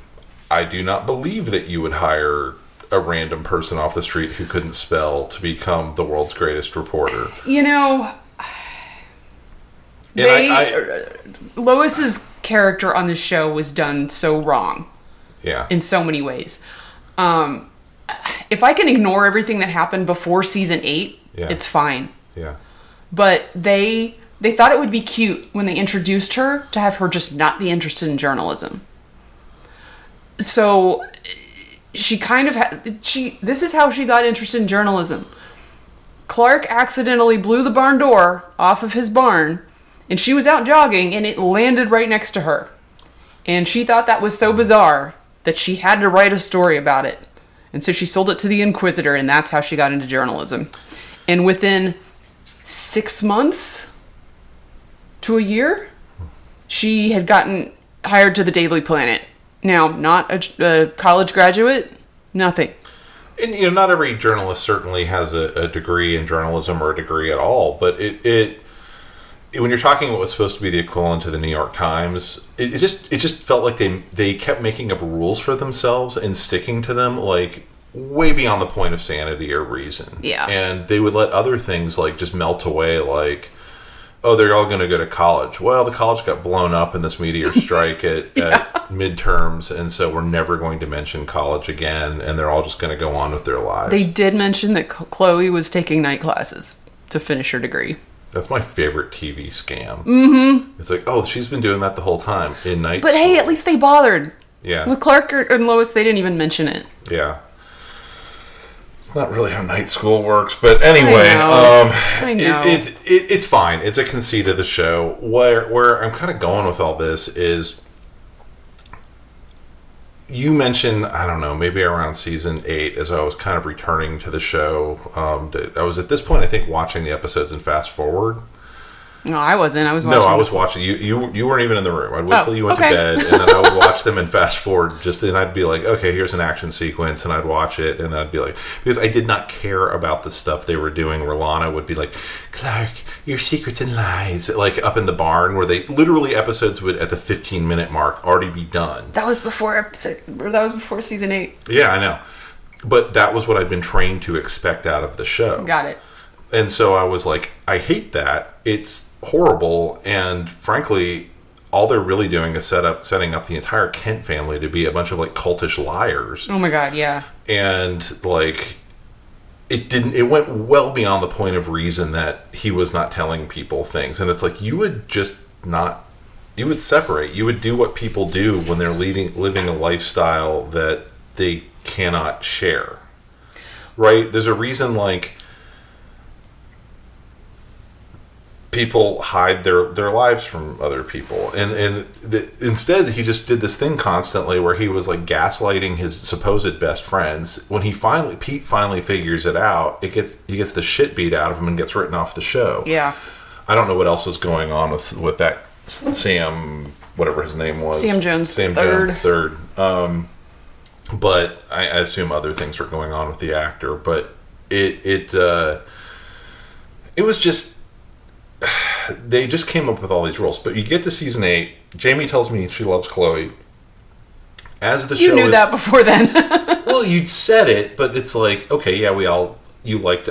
B: I do not believe that you would hire a random person off the street who couldn't spell to become the world's greatest reporter.
C: Lois's character on the show was done so wrong.
B: Yeah.
C: In so many ways. If I can ignore everything that happened before season 8, it's fine.
B: Yeah.
C: But they thought it would be cute when they introduced her to have her just not be interested in journalism. So she kind of this is how she got interested in journalism. Clark accidentally blew the barn door off of his barn, and she was out jogging, and it landed right next to her. And she thought that was so bizarre that she had to write a story about it. And so she sold it to the Inquisitor, and that's how she got into journalism. And within 6 months to a year, she had gotten hired to the Daily Planet. Now, not a college graduate, nothing.
B: And, not every journalist certainly has a degree in journalism or a degree at all, but it when you're talking about what's supposed to be the equivalent to the New York Times, it just felt like they kept making up rules for themselves and sticking to them, like way beyond the point of sanity or reason.
C: Yeah.
B: And they would let other things like just melt away, like, oh, they're all going to go to college. Well, the college got blown up in this meteor strike at midterms, and so we're never going to mention college again, and they're all just going to go on with their lives.
C: They did mention that Chloe was taking night classes to finish her degree.
B: That's my favorite TV scam. Mm-hmm. It's like, oh, she's been doing that the whole time in night
C: But
B: school.
C: hey, at least they bothered.
B: Yeah.
C: With Clark and Lois, they didn't even mention it.
B: Yeah. It's not really how night school works, but anyway,
C: I know.
B: It's fine. It's a conceit of the show. Where I'm kind of going with all this is, you mentioned, I don't know, maybe around season 8, as I was kind of returning to the show. I was at this point, I think, watching the episodes in fast forward.
C: No, I wasn't. I was watching.
B: No, I was watching. You weren't even in the room. I'd wait till you went
C: okay.
B: to bed, and then I would watch them and fast forward. And I'd be like, okay, here's an action sequence, and I'd watch it, and I'd be like, because I did not care about the stuff they were doing. Where Lana would be like, Clark, your secrets and lies, like up in the barn, where they literally episodes would at the 15-minute mark already be done.
C: That was before season 8.
B: Yeah, I know, but that was what I'd been trained to expect out of the show.
C: Got it.
B: And so I was like, I hate that. It's horrible, and frankly, all they're really doing is setting up the entire Kent family to be a bunch of like cultish liars.
C: Oh my god, yeah.
B: And like, it went well beyond the point of reason that he was not telling people things. And it's like, you would separate. You would do what people do when they're living a lifestyle that they cannot share. Right? There's a reason, like, people hide their lives from other people, and instead he just did this thing constantly where he was like gaslighting his supposed best friends. When Pete finally figures it out, he gets the shit beat out of him and gets written off the show.
C: Yeah,
B: I don't know what else is going on with that Sam, whatever his name was,
C: Sam Jones
B: third. But I assume other things are going on with the actor. But it was just, they just came up with all these rules. But you get to season 8. Jamie tells me she loves Chloe. As the show,
C: you knew that before then.
B: Well, you'd said it, but it's like, okay, yeah, you liked.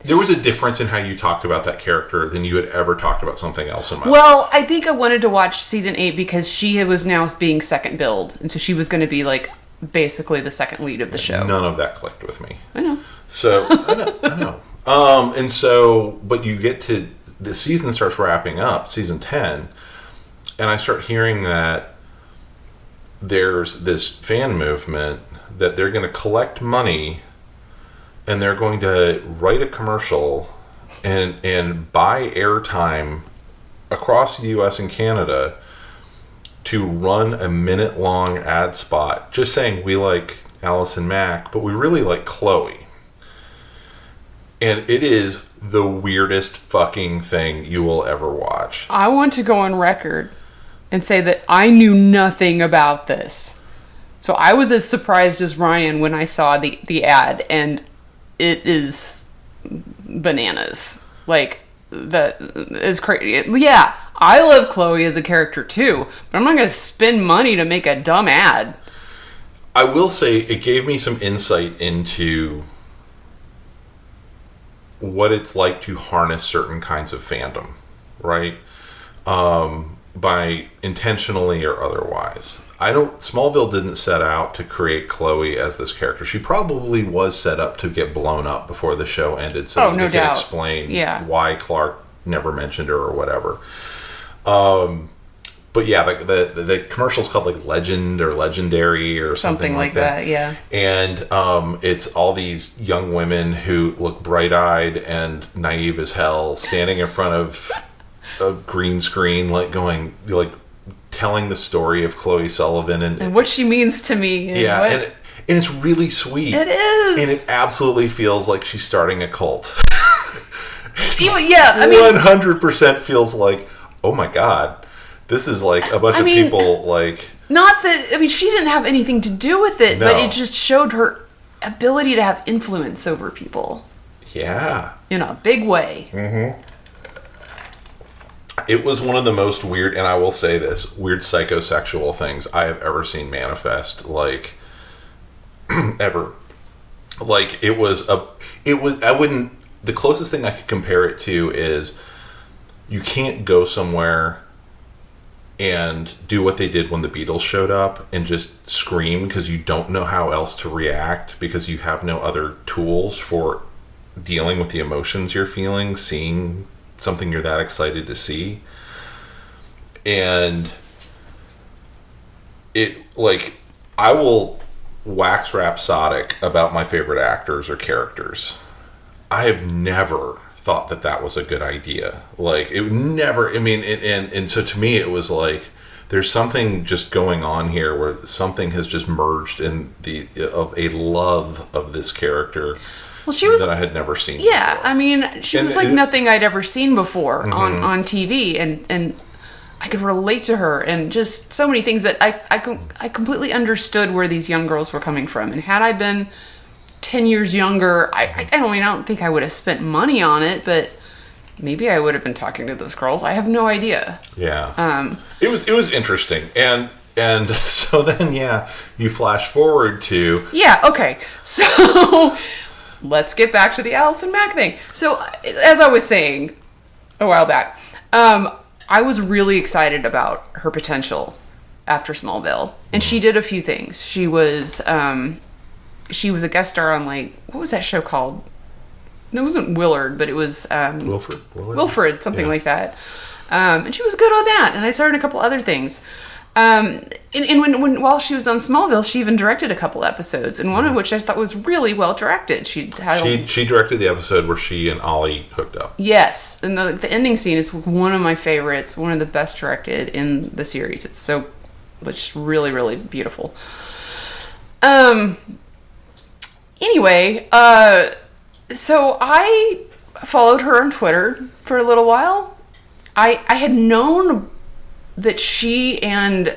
B: There was a difference in how you talked about that character than you had ever talked about something else in my life.
C: Well, I think I wanted to watch season 8 because she was now being second billed, and so she was going to be like basically the second lead of the show.
B: None of that clicked with me.
C: I know.
B: So I know. And so, but you get to the season starts wrapping up, season 10, and I start hearing that there's this fan movement that they're going to collect money and they're going to write a commercial and buy airtime across the US and Canada to run a minute-long ad spot just saying we like Allison Mack, but we really like Chloe. And it is the weirdest fucking thing you will ever watch.
C: I want to go on record and say that I knew nothing about this. So I was as surprised as Ryan when I saw the ad, and it is bananas. Like, that is crazy. Yeah, I love Chloe as a character too, but I'm not going to spend money to make a dumb ad.
B: I will say it gave me some insight into what it's like to harness certain kinds of fandom, right? By intentionally or otherwise. Smallville didn't set out to create Chloe as this character. She probably was set up to get blown up before the show ended, so
C: no
B: they could
C: doubt.
B: explain why Clark never mentioned her or whatever. But yeah, the commercial's called like Legend or Legendary or something like that.
C: Yeah.
B: And it's all these young women who look bright-eyed and naive as hell, standing in front of a green screen, telling the story of Chloe Sullivan and
C: what she means to me.
B: And it's really sweet.
C: It is.
B: And it absolutely feels like she's starting a cult.
C: Yeah, I mean,
B: 100% feels like, oh my god. This is like a bunch of people like...
C: Not that... I mean, she didn't have anything to do with it, but it just showed her ability to have influence over people.
B: Yeah.
C: In a big way.
B: Mm-hmm. It was one of the most weird, and I will say this, weird psychosexual things I have ever seen manifest, like, ever. Like, the closest thing I could compare it to is you can't go somewhere and do what they did when the Beatles showed up and just scream because you don't know how else to react because you have no other tools for dealing with the emotions you're feeling, seeing something you're that excited to see. And I will wax rhapsodic about my favorite actors or characters. I have never thought that was a good idea. Like, it would never, I mean, and so to me it was like, there's something just going on here where something has just merged in of a love of this character. Well, she was that I had never seen.
C: Yeah,
B: before.
C: I mean, she was like nothing I'd ever seen before on TV, and I could relate to her, and just so many things that I completely understood where these young girls were coming from. And had I been 10 years younger, I don't think I would have spent money on it, but maybe I would have been talking to those girls. I have no idea.
B: Yeah. It was interesting, and so then you flash forward to
C: okay, so. Let's get back to the Allison Mack thing. So, as I was saying a while back, I was really excited about her potential after Smallville, and she did a few things. She was a guest star on, like, what was that show called? No, it wasn't Willard, but it was Wilfred, something like that. And she was good on that, and I started a couple other things. And while she was on Smallville, she even directed a couple episodes, and one of which I thought was really well directed. She
B: directed the episode where she and Ollie hooked up. Yes,
C: and the ending scene is one of my favorites, one of the best directed in the series. It's just really, really beautiful. Anyway, so I followed her on Twitter for a little while. I had known that she and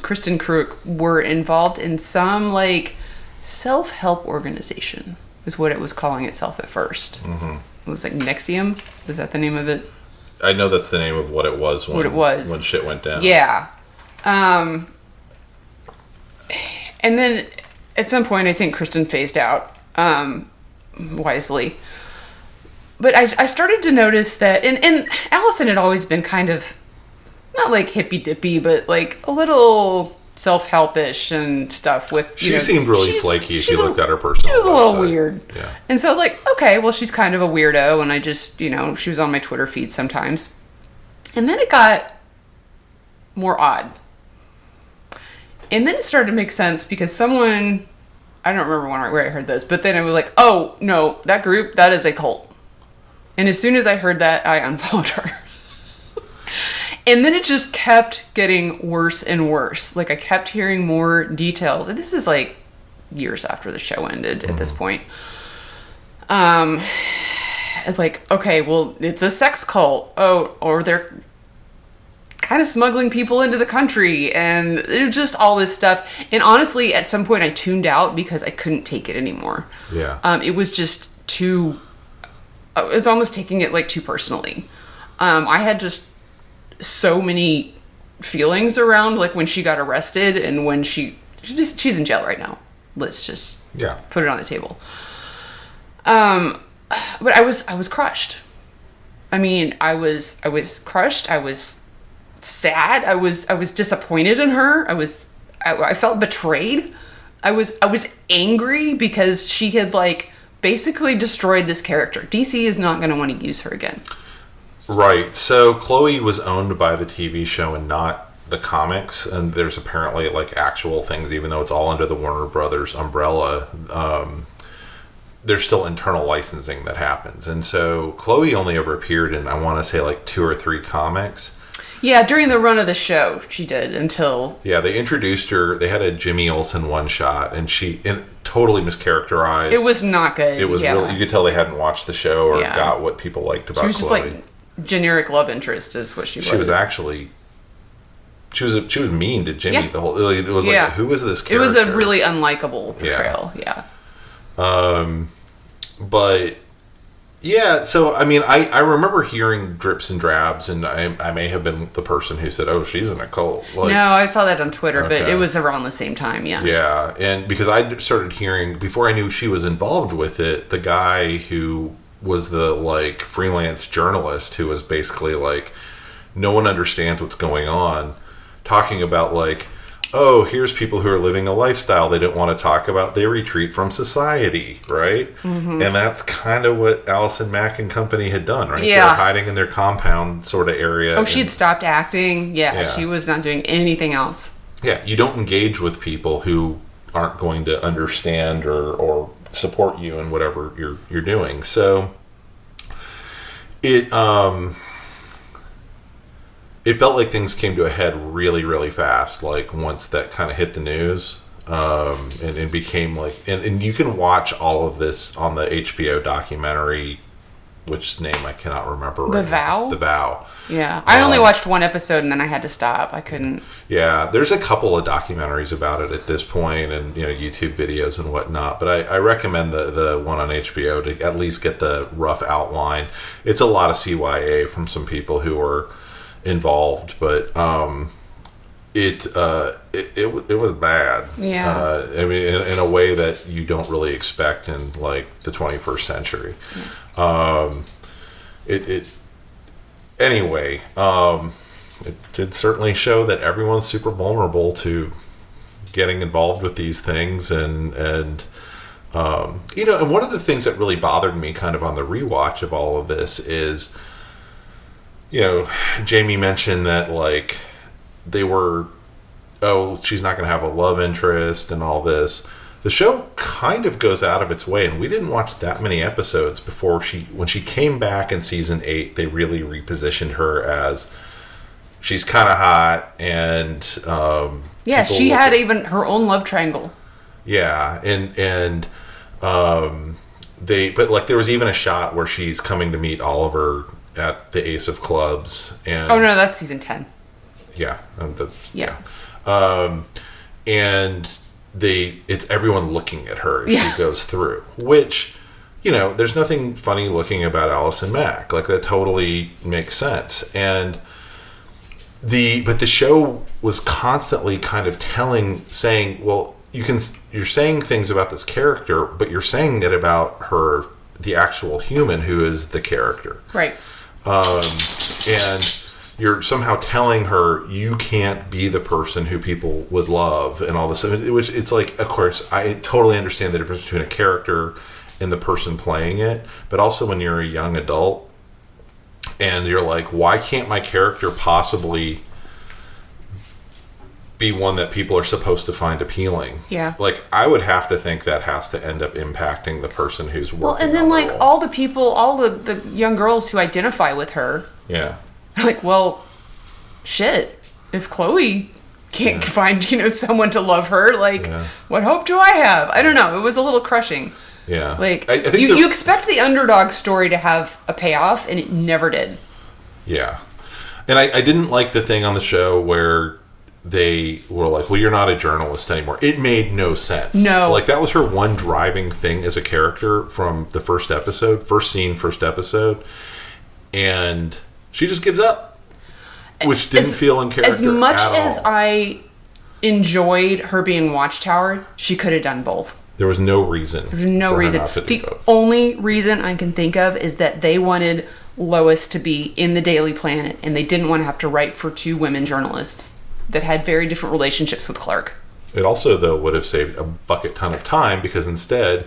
C: Kristen Kruk were involved in some, like, self-help organization, is what it was calling itself at first. Mm-hmm. It was like Nexium. Was that the name of it?
B: I know that's the name of what it was when shit went down.
C: Yeah. And then at some point, I think Kristen phased out wisely. but I started to notice that, and Allison had always been kind of, not like hippy-dippy, but like a little self-helpish and stuff with,
B: She seemed really flaky if you looked at her personal
C: She was a little
B: website.
C: weird.
B: Yeah.
C: And so I was like, okay, well, she's kind of a weirdo, and I just, she was on my Twitter feed sometimes. And then it got more odd. And then it started to make sense because someone, I don't remember where I heard this, but then I was like, oh, no, that group, that is a cult. And as soon as I heard that, I unfollowed her. And then it just kept getting worse and worse. Like, I kept hearing more details. And this is like years after the show ended at this point. It's like, okay, well, it's a sex cult. Oh, or they're kind of smuggling people into the country. And there's just all this stuff. And honestly, at some point I tuned out because I couldn't take it anymore.
B: Yeah.
C: It was just too... I was almost taking it like too personally. I had just so many feelings around like when she got arrested and when she's in jail right now. Let's just put it on the table. But I was crushed. I mean, I was crushed. I was sad. I was disappointed in her. I felt betrayed. I was angry because she had like basically destroyed this character. DC is not going to want to use her again.
B: Right. So Chloe was owned by the TV show and not the comics, and there's apparently like actual things, even though it's all under the Warner Brothers umbrella. There's still internal licensing that happens, and so Chloe only ever appeared in, I want to say, like 2 or 3 comics.
C: Yeah, during the run of the show, she did until...
B: Yeah, they introduced her. They had a Jimmy Olsen one-shot, and she totally mischaracterized.
C: It was not good.
B: It was really... You could tell they hadn't watched the show or got what people liked about Chloe.
C: She was just like generic love interest is what she was.
B: She was actually... She was mean to Jimmy. The whole... It was like, who was this character?
C: It was a really unlikable portrayal. Yeah.
B: But... Yeah, so, I mean, I remember hearing drips and drabs, and I may have been the person who said, oh, she's in a cult. Like,
C: no, I saw that on Twitter, but it was around the same time, yeah.
B: Yeah, and because I started hearing, before I knew she was involved with it, the guy who was the, like, freelance journalist who was basically, like, no one understands what's going on, talking about, like, oh, here's people who are living a lifestyle they don't want to talk about. They retreat from society, right? Mm-hmm. And that's kind of what Allison Mack and company had done, right?
C: Yeah.
B: They were hiding in their compound sort of area.
C: Oh, she had stopped acting. Yeah, she was not doing anything else.
B: Yeah, you don't engage with people who aren't going to understand or support you in whatever you're doing. So it felt like things came to a head really, really fast, like once that kind of hit the news, and it became like, and you can watch all of this on the HBO documentary, which name I cannot remember.
C: The Vow?
B: The Vow.
C: Yeah. I only watched one episode and then I had to stop. I couldn't.
B: Yeah, there's a couple of documentaries about it at this point and, YouTube videos and whatnot, but I recommend the one on HBO to at least get the rough outline. It's a lot of CYA from some people who are involved, but it was bad.
C: Yeah.
B: I mean, in a way that you don't really expect in like the 21st century. Anyway, it did certainly show that everyone's super vulnerable to getting involved with these things, and and one of the things that really bothered me kind of on the rewatch of all of this is, Jamie mentioned that, like, they were, she's not going to have a love interest and all this. The show kind of goes out of its way, and we didn't watch that many episodes before when she came back in season 8, they really repositioned her as she's kind of hot, and
C: she had even her own love triangle.
B: Yeah, but like there was even a shot where she's coming to meet Oliver at the Ace of Clubs, and
C: oh no, that's season 10.
B: Yeah, and it's everyone looking at her as she goes through, which there's nothing funny looking about Allison Mack. Like, that totally makes sense. And but the show was constantly kind of saying, well, you're saying things about this character, but you're saying it about her the actual human who is the character.
C: Right.
B: And you're somehow telling her you can't be the person who people would love and all this. Which it's like, of course, I totally understand the difference between a character and the person playing it. But also when you're a young adult and you're like, why can't my character possibly be one that people are supposed to find appealing?
C: Yeah.
B: Like, I would have to think that has to end up impacting the person who's working.
C: Well, and then
B: on the
C: like
B: role.
C: all the people, all the young girls who identify with her,
B: Yeah.
C: like, well, shit. If Chloe can't find, someone to love her, like, what hope do I have? I don't know. It was a little crushing.
B: Yeah.
C: Like,
B: I think
C: you expect the underdog story to have a payoff, and it never did.
B: Yeah. And I didn't like the thing on the show where they were like, well, you're not a journalist anymore. It made no sense.
C: No.
B: Like, that was her one driving thing as a character from the first episode, first episode. And she just gives up, which didn't feel in character
C: as much
B: at
C: as
B: all.
C: I enjoyed her being Watchtower, she could have done both.
B: There was no reason.
C: There's no
B: for her
C: reason.
B: not to do
C: The
B: both.
C: only reason I can think of is that they wanted Lois to be in the Daily Planet, and they didn't want to have to write for two women journalists that had very different relationships with Clark.
B: It also, though, would have saved a bucket ton of time because instead,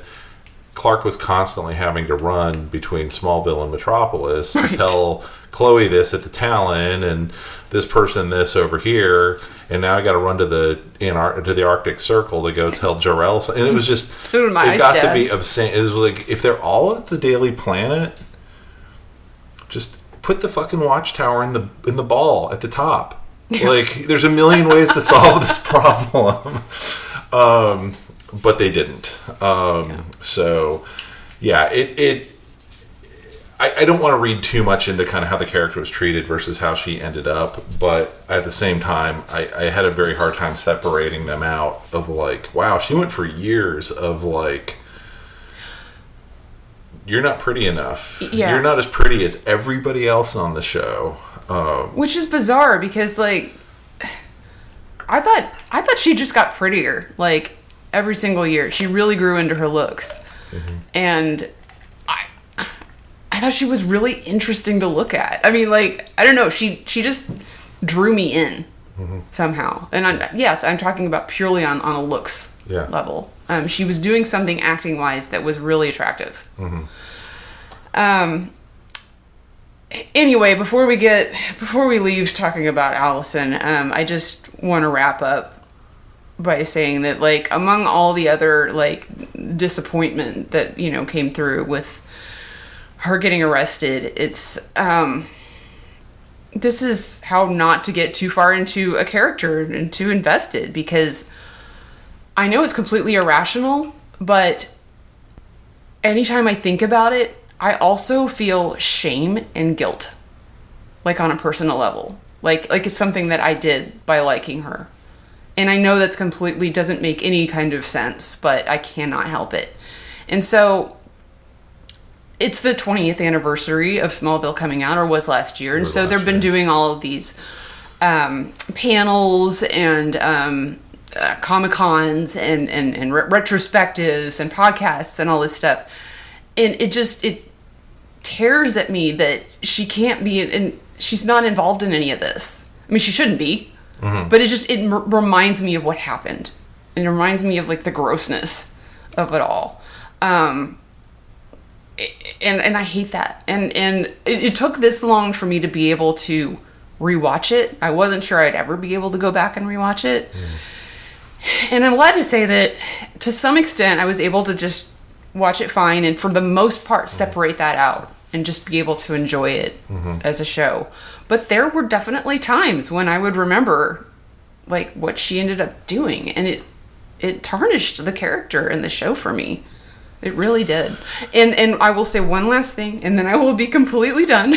B: Clark was constantly having to run between Smallville and Metropolis to tell Chloe this at the Talon and this person this over here, and now I got to run to the Arctic Circle to go tell Jor-El. And it was just
C: Dude, my
B: it
C: eyes
B: got
C: dead.
B: to be obscene. It was like, if they're all at the Daily Planet, just put the fucking Watchtower in the ball at the top.
C: Yeah.
B: Like, there's a million ways to solve this problem. But they didn't. So, yeah, I don't want to read too much into kind of how the character was treated versus how she ended up. But at the same time, I had a very hard time separating them out of like, wow, she went for years of like, you're not pretty enough.
C: Yeah.
B: You're not as pretty as everybody else on the show.
C: Which is bizarre because, like, I thought she just got prettier, like, every single year. She really grew into her looks. Mm-hmm. And I thought she was really interesting to look at. I mean, like, I don't know. She just drew me in somehow. And I'm talking about purely on a looks level. She was doing something acting-wise that was really attractive. Mm-hmm. Anyway, before we leave talking about Allison, I just want to wrap up by saying that, like, among all the other, like, disappointment that, came through with her getting arrested, it's, this is how not to get too far into a character and too invested, because I know it's completely irrational, but anytime I think about it, I also feel shame and guilt, like, on a personal level. Like it's something that I did by liking her. And I know that's completely doesn't make any kind of sense, but I cannot help it. And so it's the 20th anniversary of Smallville coming out, or was last year. And so they've been doing all of these panels and Comic-Cons and retrospectives and podcasts and all this stuff. And it tears at me that she can't be, and she's not involved in any of this. I mean, she shouldn't be, but it reminds me of what happened. And it reminds me of, like, the grossness of it all. And I hate that. And it took this long for me to be able to rewatch it. I wasn't sure I'd ever be able to go back and rewatch it. And I'm glad to say that to some extent I was able to just watch it fine, and for the most part separate that out and just be able to enjoy it as a show. But there were definitely times when I would remember, like, what she ended up doing, and it tarnished the character in the show for me. It really did. And I will say one last thing, and then I will be completely done.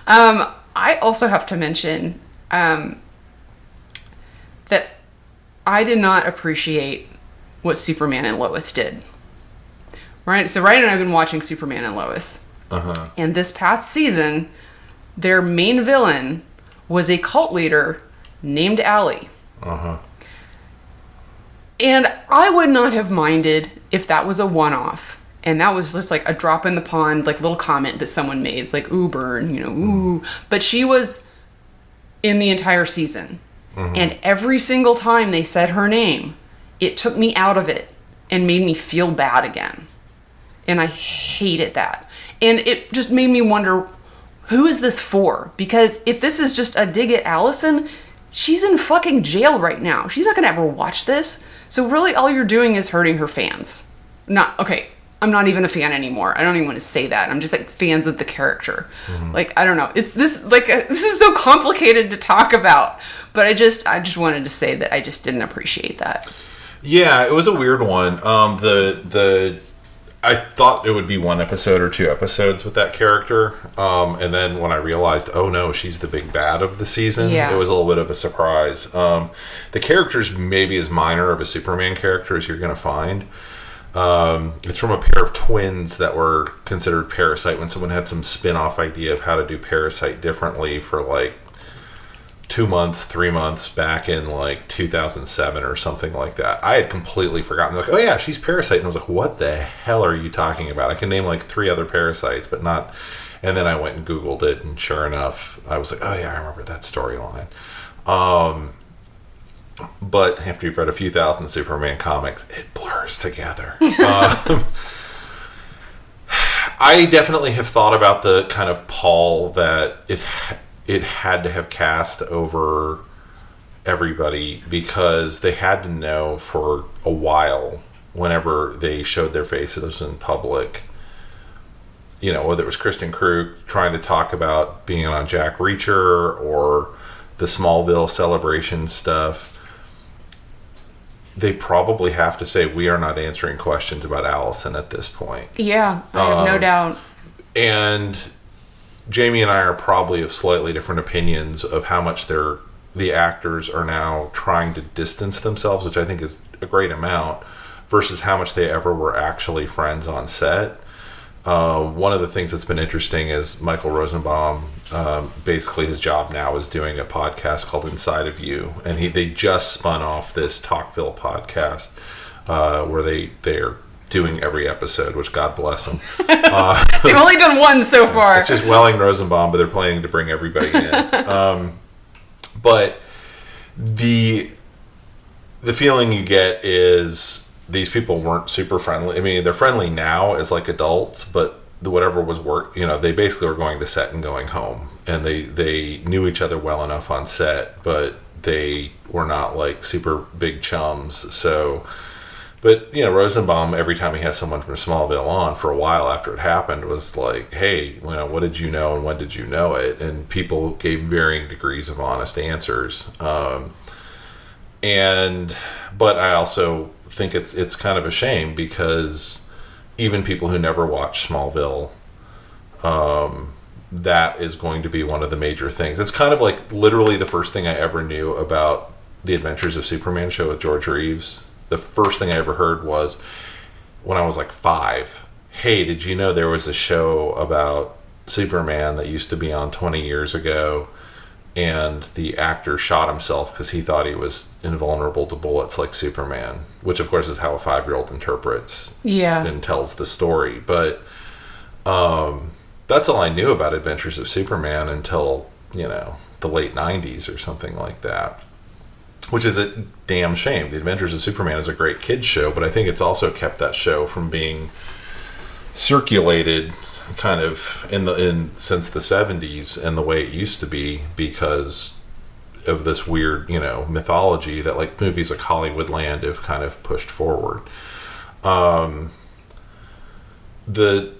C: I also have to mention that I did not appreciate what Superman and Lois did. Right? So Ryan and I have been watching Superman and Lois. And this past season, their main villain was a cult leader named Allie. And I would not have minded if that was a one-off And that was just like a drop in the pond, like little comment that someone made. It's like, ooh, burn, you know, ooh. But she was in the entire season. And every single time they said her name, it took me out of it and made me feel bad again. And I hated that. And it just made me wonder, who is this for? Because if this is just a dig at Allison, she's in fucking jail right now. She's not going to ever watch this. So really all you're doing is hurting her fans. I'm not even a fan anymore. I don't even want to say that. I'm just like fans of the character. Like, I don't know. It's this, like, this is so complicated to talk about. But I just wanted to say that I just didn't appreciate that.
B: Yeah, it was a weird one. I thought it would be one episode or two episodes with that character. And then when I realized, oh no, she's the big bad of the season, it was a little bit of a surprise. The character's maybe as minor of a Superman character as you're going to find. It's from a pair of twins that were considered Parasite when someone had some spin-off idea of how to do Parasite differently for like 2 months, 3 months back in like 2007 or something like that. I had completely forgotten. Like, oh yeah, she's Parasite. And I was like, what the hell are you talking about? I can name like 3 other Parasites, but not. And then I went and Googled it, and sure enough, I was like, oh yeah, I remember that storyline. But after you've read a few thousand Superman comics, it blurs together. I definitely have thought about the kind of pall that it had to have cast over everybody, because they had to know for a while, whenever they showed their faces in public, you know, whether it was Kristen Krug trying to talk about being on Jack Reacher or the Smallville celebration stuff, they probably have to say, we are not answering questions about Allison at this point.
C: Yeah, I have no doubt.
B: And Jamie and I are probably of slightly different opinions of how much the actors are now trying to distance themselves, which I think is a great amount, versus how much they ever were actually friends on set. One of the things that's been interesting is Michael Rosenbaum, basically his job now is doing a podcast called Inside of You, and they just spun off this Talkville podcast where they're doing every episode, which God bless them.
C: They've only done one so far.
B: It's just Welling Rosenbaum, but they're planning to bring everybody in. But the feeling you get is these people weren't super friendly. I mean, they're friendly now as like adults, but whatever was work, you know, they basically were going to set and going home, and they knew each other well enough on set, but they were not like super big chums. So, but you know, Rosenbaum, every time he has someone from Smallville on for a while after it happened, was like, hey, you know, what did you know and when did you know it? And people gave varying degrees of honest answers. But I also think it's kind of a shame, because even people who never watched Smallville, that is going to be one of the major things. It's kind of like literally the first thing I ever knew about the Adventures of Superman show with George Reeves. The first thing I ever heard was when I was like 5. Hey, did you know there was a show about Superman that used to be on 20 years ago, and the actor shot himself because he thought he was invulnerable to bullets like Superman, which of course is how a 5-year-old interprets and tells the story. But that's all I knew about Adventures of Superman until, you know, the late 90s or something like that, which is a damn shame. The Adventures of Superman is a great kids show, but I think it's also kept that show from being circulated kind of since the 70s and the way it used to be, because of this weird, you know, mythology that like movies like Hollywoodland have kind of pushed forward. The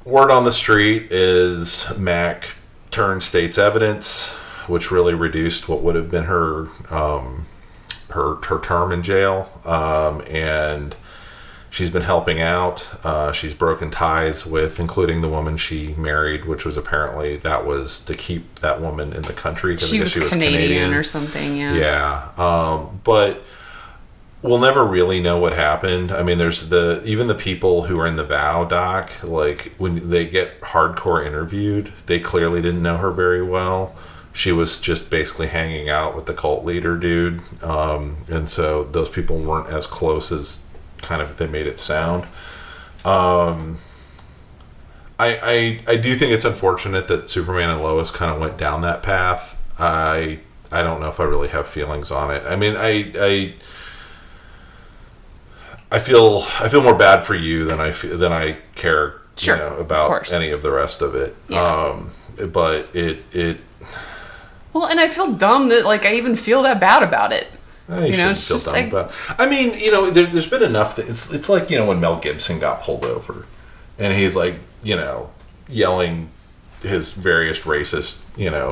B: word on the street is Mac turned state's evidence, which really reduced what would have been her term in jail, and she's been helping out. She's broken ties with, including the woman she married, which was apparently that was to keep that woman in the country.
C: She was Canadian or something, yeah.
B: Yeah, but we'll never really know what happened. I mean, there's even the people who are in the Vow doc, like when they get hardcore interviewed, they clearly didn't know her very well. She was just basically hanging out with the cult leader dude, and so those people weren't as close as kind of they made it sound. I do think it's unfortunate that Superman and Lois kind of went down that path. I don't know if I really have feelings on it. I mean, I feel more bad for you than I care,
C: sure,
B: about any of the rest of it.
C: Yeah.
B: But it.
C: Well, and I feel dumb that I even feel that bad about it.
B: It's just dumb. I mean, there's been enough that it's like when Mel Gibson got pulled over, and he's yelling his various racist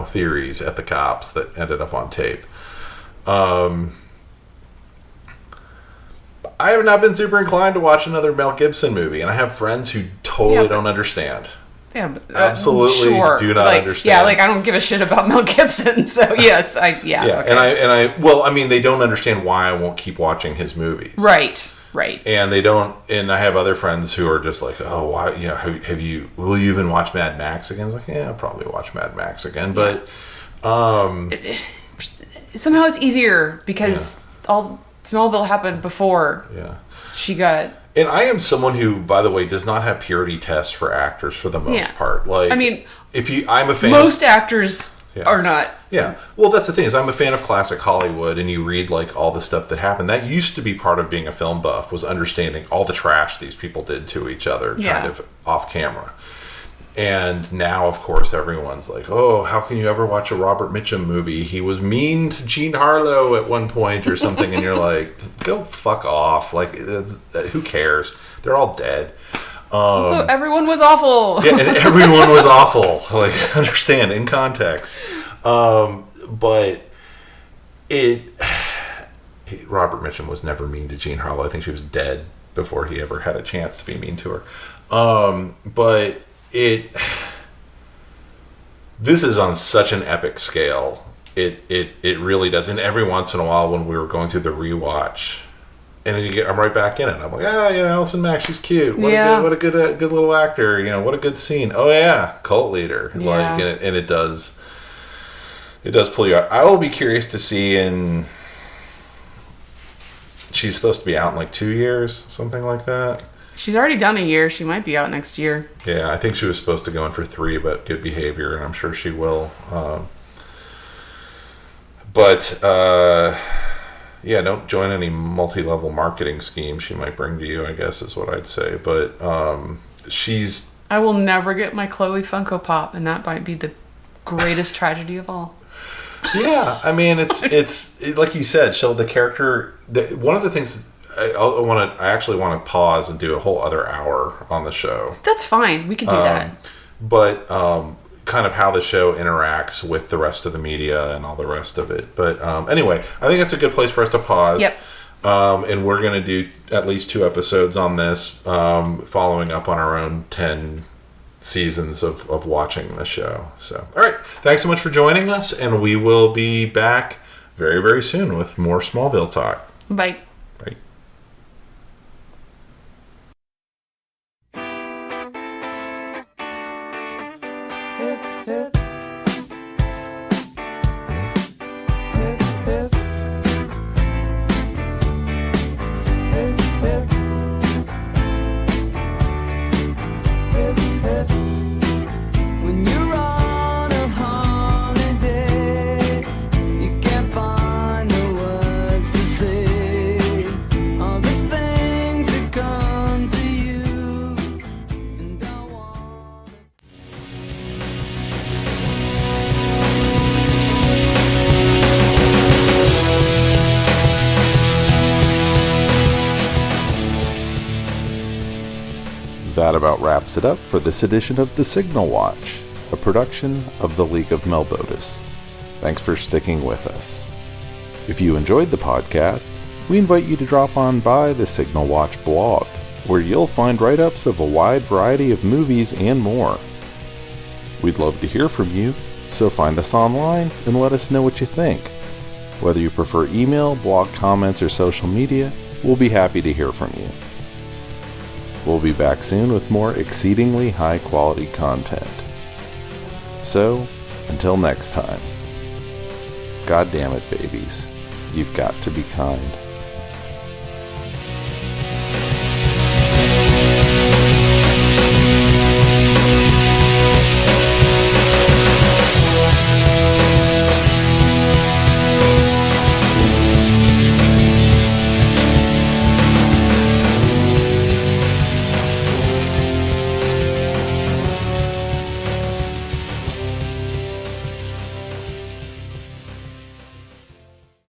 B: theories at the cops that ended up on tape. I have not been super inclined to watch another Mel Gibson movie, and I have friends who totally don't understand.
C: Yeah,
B: absolutely do not understand.
C: Yeah, I don't give a shit about Mel Gibson, so yes,
B: yeah,
C: okay.
B: and they don't understand why I won't keep watching his movies.
C: Right.
B: And they don't, and I have other friends who are just like, oh, why, will you even watch Mad Max again? I was like, yeah, I'll probably watch Mad Max again, but
C: somehow it's easier because all Smallville happened before she got.
B: And I am someone who, by the way, does not have purity tests for actors for the most part. I'm a fan.
C: Most actors are not.
B: Yeah. Well, that's the thing is I'm a fan of classic Hollywood, and you read all the stuff that happened. That used to be part of being a film buff, was understanding all the trash these people did to each other, kind of off camera. And now, of course, everyone's like, oh, how can you ever watch a Robert Mitchum movie? He was mean to Jean Harlow at one point or something. And you're like, go fuck off. Who cares? They're all dead.
C: So everyone was awful.
B: Yeah, and everyone was awful. Understand, in context. But Robert Mitchum was never mean to Jean Harlow. I think she was dead before he ever had a chance to be mean to her. But this is on such an epic scale. It really does. And every once in a while, when we were going through the rewatch, and then I'm right back in it. I'm like, Allison Mack, she's cute. What a good little actor. What a good scene. Oh yeah, cult leader.
C: Yeah.
B: And it does pull you out. I will be curious to see she's supposed to be out in 2 years, something like that.
C: She's already done a year. She might be out next year.
B: Yeah, I think she was supposed to go in for 3, but good behavior, and I'm sure she will. Don't join any multi-level marketing scheme she might bring to you, I guess is what I'd say. But I will never get my Chloe Funko Pop, and that might be the greatest tragedy of all. Yeah, I mean, it's like you said, the character. One of the things I actually want to pause and do a whole other hour on the show.
C: That's fine. We can do that.
B: But kind of how the show interacts with the rest of the media and all the rest of it. But anyway, I think that's a good place for us to pause.
C: Yep.
B: And we're going to do at least 2 episodes on this, following up on our own 10 seasons of watching the show. So, all right. Thanks so much for joining us, and we will be back very, very soon with more Smallville talk.
C: Bye.
B: Bye. That about wraps it up for this edition of The Signal Watch, a production of the League of Melbotus. Thanks for sticking with us. If you enjoyed the podcast, we invite you to drop on by the Signal Watch blog, where you'll find write-ups of a wide variety of movies and more. We'd love to hear from you, so find us online and let us know what you think. Whether you prefer email, blog comments, or social media, we'll be happy to hear from you. We'll be back soon with more exceedingly high-quality content. So, until next time, God damn it, babies, you've got to be kind.